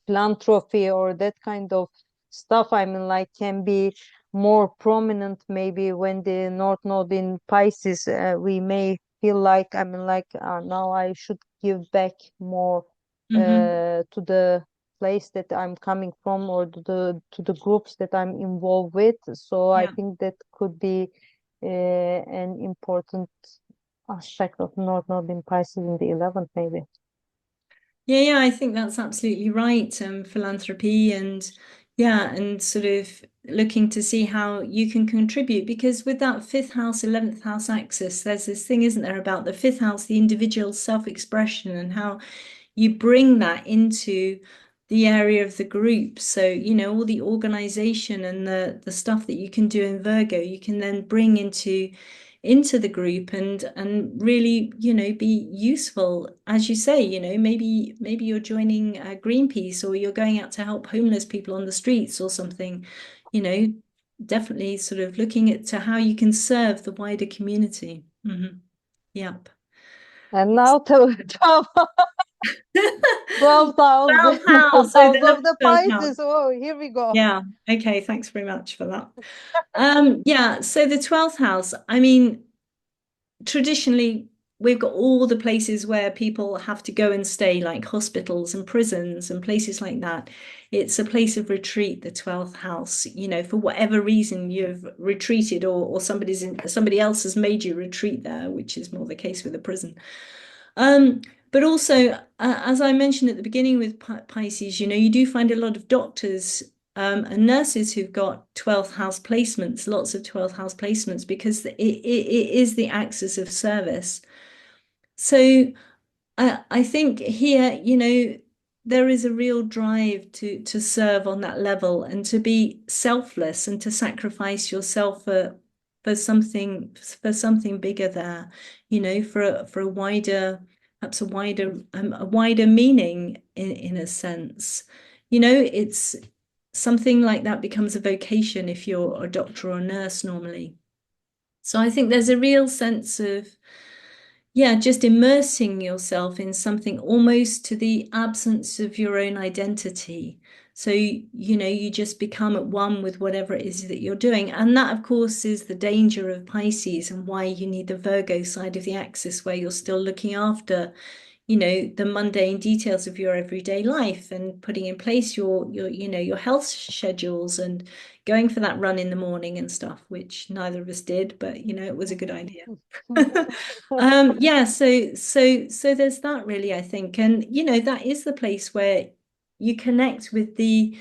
philanthropy or that kind of stuff, I mean, like can be more prominent maybe when the North Node in Pisces, we may feel like, I mean, like now I should give back more mhm. to the place that I'm coming from or to the groups that I'm involved with. So I Yeah. think that could be an important aspect of North Node in Pisces in the 11th, maybe. Yeah, I think that's absolutely right. Philanthropy and yeah, and sort of looking to see how you can contribute because with that fifth house, 11th house axis, there's this thing, isn't there, about the fifth house, the individual self-expression and how you bring that into the area of the group. So, all the organization and the stuff that you can do in Virgo, you can then bring into the group and really, be useful. As you say, maybe you're joining Greenpeace or you're going out to help homeless people on the streets or something, you know, definitely sort of looking at to how you can serve the wider community. Yep. And now to 12th house, 12th house. So house the of the 12th house. Pisces. Oh, here we go. Yeah. Okay. Thanks very much for that. Yeah. So the 12th house, I mean, traditionally, we've got all the places where people have to go and stay, like hospitals and prisons and places like that. It's a place of retreat, the 12th house. For whatever reason you've retreated or somebody else has made you retreat there, which is more the case with a prison. But also, as I mentioned at the beginning with Pisces, you do find a lot of doctors and nurses who've got 12th house placements, lots of 12th house placements, because it is the axis of service. So I think here, there is a real drive to serve on that level and to be selfless and to sacrifice yourself for something bigger there, for a wider, perhaps a wider meaning in a sense. It's something like that becomes a vocation if you're a doctor or a nurse normally. So I think there's a real sense of yeah, just immersing yourself in something almost to the absence of your own identity. So, you just become at one with whatever it is that you're doing. And that, of course, is the danger of Pisces and why you need the Virgo side of the axis, where you're still looking after, the mundane details of your everyday life and putting in place your health schedules and going for that run in the morning and stuff, which neither of us did, but, it was a good idea. Yeah, so there's that really, I think. And that is the place where you connect with the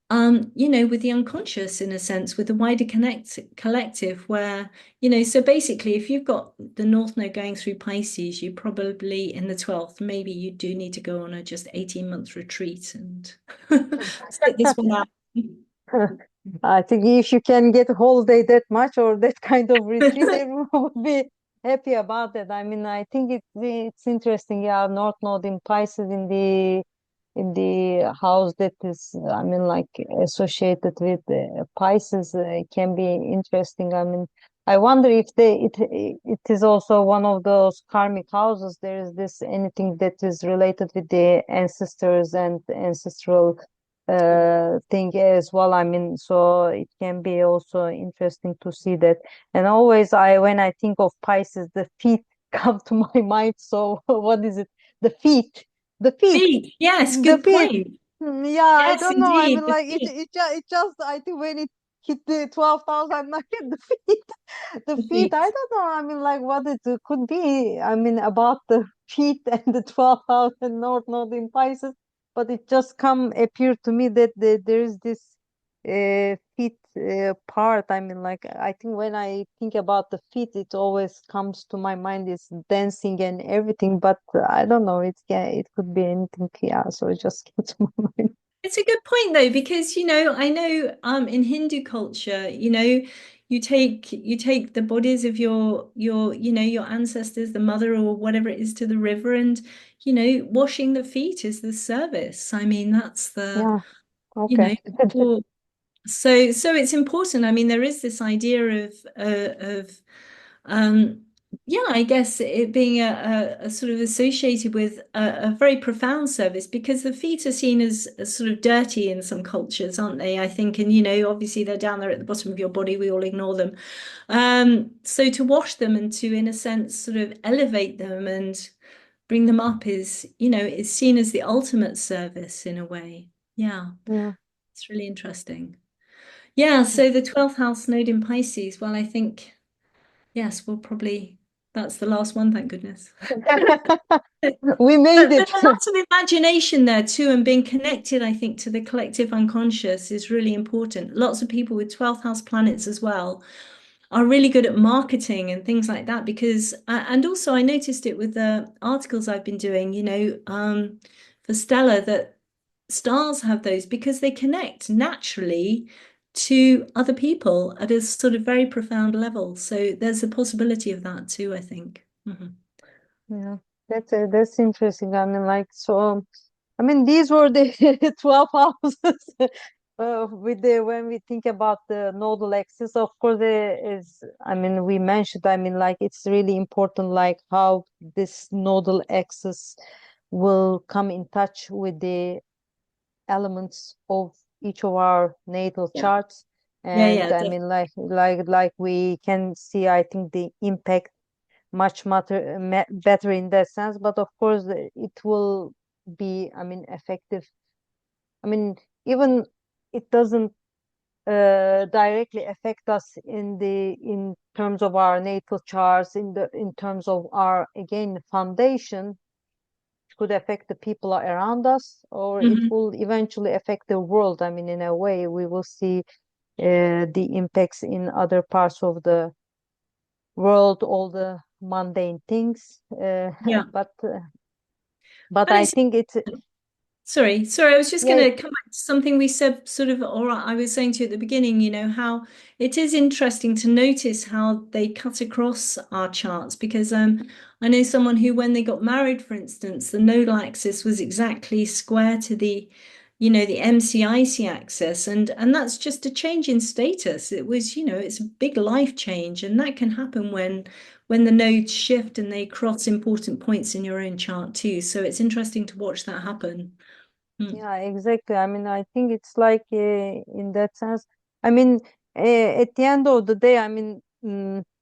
unconscious in a sense, with the wider collective where, so basically if you've got the North Node going through Pisces, you probably in the 12th, maybe you do need to go on a just 18-month retreat and sit this one out. I think if you can get a holiday that much or that kind of retreat, everyone would be happy about it. I mean, I think it's interesting. Yeah, North Node in Pisces in the house that is, I mean, like associated with Pisces can be interesting. I mean, I wonder if it is also one of those karmic houses. There is this anything that is related with the ancestors and ancestral thing as well. I mean, so it can be also interesting to see that. And always when I think of Pisces, the feet come to my mind. So what is it? The feet, the feet, Feet, yes, the good feet. point. Yeah, I Yes, don't know. I indeed, mean, the like feet. it just I think when it hit the 12,000, I'm not hit the feet. The feet, I Feet. don't know. I mean, like what it could be. I mean, about the feet and the 12,000 North Node in Pisces, but it just come appear to me that there is this feet part. I mean, like I think when I think about the feet, it always comes to my mind is dancing and everything. But I don't know. It could be anything. Yeah, so it just came to my mind. It's a good point though, because I know in Hindu culture, you take the bodies of your ancestors, the mother or whatever it is, to the river, and washing the feet is the service. I mean, that's the Yeah. you Okay. know or so it's important. I mean, there is this idea of um, yeah, I guess it being a sort of associated with a very profound service, because the feet are seen as sort of dirty in some cultures, aren't they? I think, and obviously they're down there at the bottom of your body. We all ignore them. So to wash them and to, in a sense, sort of elevate them and bring them up is seen as the ultimate service in a way. Yeah, Yeah. it's really interesting. Yeah, so the 12th house node in Pisces. Well, I think. Yes, we'll probably, that's the last one, thank goodness. We made There's it. a lot of imagination there too, and being connected, I think, to the collective unconscious is really important. Lots of people with 12th house planets as well are really good at marketing and things like that, because, and also I noticed it with the articles I've been doing, for Stella, that stars have those because they connect naturally to other people at a sort of very profound level. So there's a possibility of that too, I think. Mhm. Yeah, that's interesting. I mean, like so. I mean, these were the 12 houses. With the when we think about the nodal axis, of course, there is. I mean, we mentioned. I mean, like it's really important, like how this nodal axis will come in touch with the elements of each of our natal Yeah. charts. Yeah, And yeah, I mean, like we can see, I think the impact much better in that sense. But of course, it will be, I mean, effective. I mean, even it doesn't directly affect us in terms of our natal charts, in terms of our again foundation. It could affect the people around us, or it definitely. will eventually affect the world. I mean, in a way, we will see the impacts in other parts of the world, all the mundane things. Yeah. But But I it's think it's Sorry, I was just going yeah, to come back to something we said sort of, or I was saying to you at the beginning, how it is interesting to notice how they cut across our charts, because I know someone who, when they got married, for instance, the nodal axis was exactly square to the MCIC axis, and that's just a change in status. It was, it's a big life change, and that can happen when the nodes shift and they cross important points in your own chart too. So it's interesting to watch that happen. Mm. yeah, exactly. I mean, I think it's like in that sense. I mean, at the end of the day, I mean,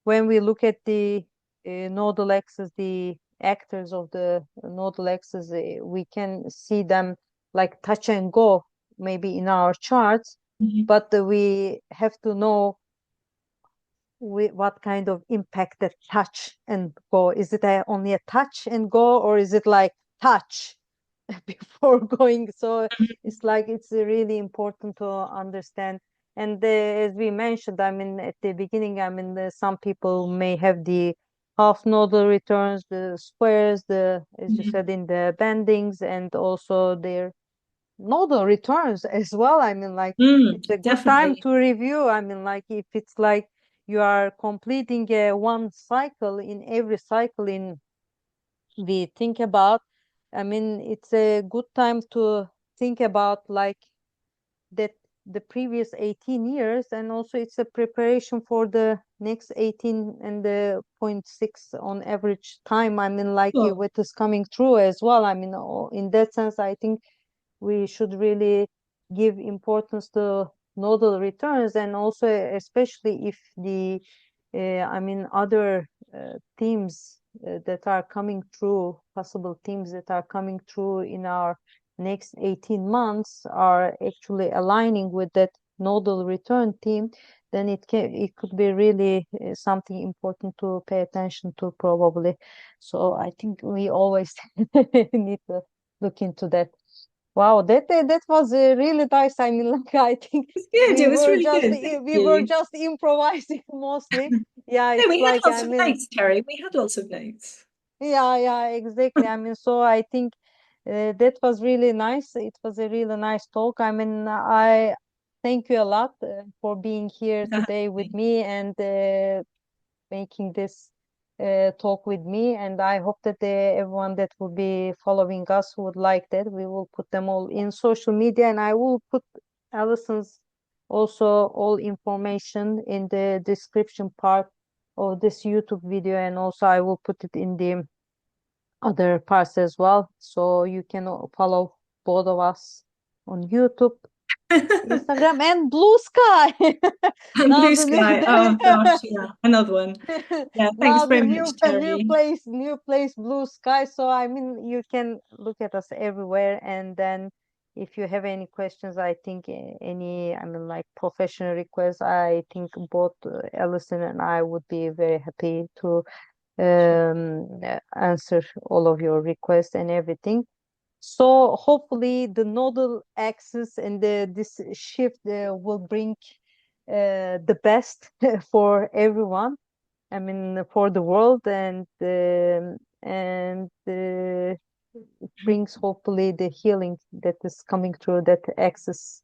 when we look at the nodal axis, the actors of the nodal axis, we can see them like touch and go, maybe in our charts, Mhm. but we have to know what kind of impact that touch and go. Is it only a touch and go, or is it like touch before going? So it's like it's really important to understand. And as we mentioned, I mean, at the beginning, I mean, some people may have the half nodal returns, the squares, the as you Mhm. said in the bendings, and also their nodal returns as well. I mean, like it's a good time Definitely. to review. I mean, like if it's like you are completing one cycle, in every cycle in we think about, I mean, it's a good time to think about like that the previous 18 years, and also it's a preparation for the next 18 and the point 6 on average time. I mean, like Sure. what is coming through as well. I mean, in that sense, I think we should really give importance to nodal returns, and also especially if the I mean other themes that are coming through, possible themes that are coming through in our next 18 months are actually aligning with that nodal return theme, then it could be really something important to pay attention to probably. So I think we always need to look into that. Wow, that was really nice. I mean, like I think It's good. It was really good. Thank we were you. just improvising mostly. Yeah, No, it's we had like lots I of mean, notes, Terry. We had lots of notes. yeah, exactly. I mean, so I think that was really nice. It was a really nice talk. I mean, I thank you a lot for being here today with me and making this talk with me. And I hope that everyone that will be following us would like that. We will put them all in social media, and I will put Alison's also all information in the description part of this YouTube video, and also I will put it in the other parts as well. So you can follow both of us on YouTube, Instagram, and Blue Sky. And Now blue sky. Oh gosh, yeah, another one. Yeah, thanks now the very much, Terry. new place, Blue Sky. So I mean, you can look at us everywhere, and then if you have any questions, I think any, I mean, like professional requests, I think both Alison and I would be very happy to Sure. answer all of your requests and everything. So hopefully the nodal axis and this shift will bring the best for everyone. I mean, for the world, and it brings hopefully the healing that is coming through that axis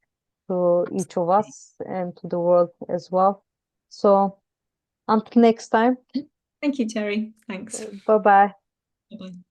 to each of us and to the world as well. So until next time, Thank you, Terry. Thanks. bye bye. Bye-bye.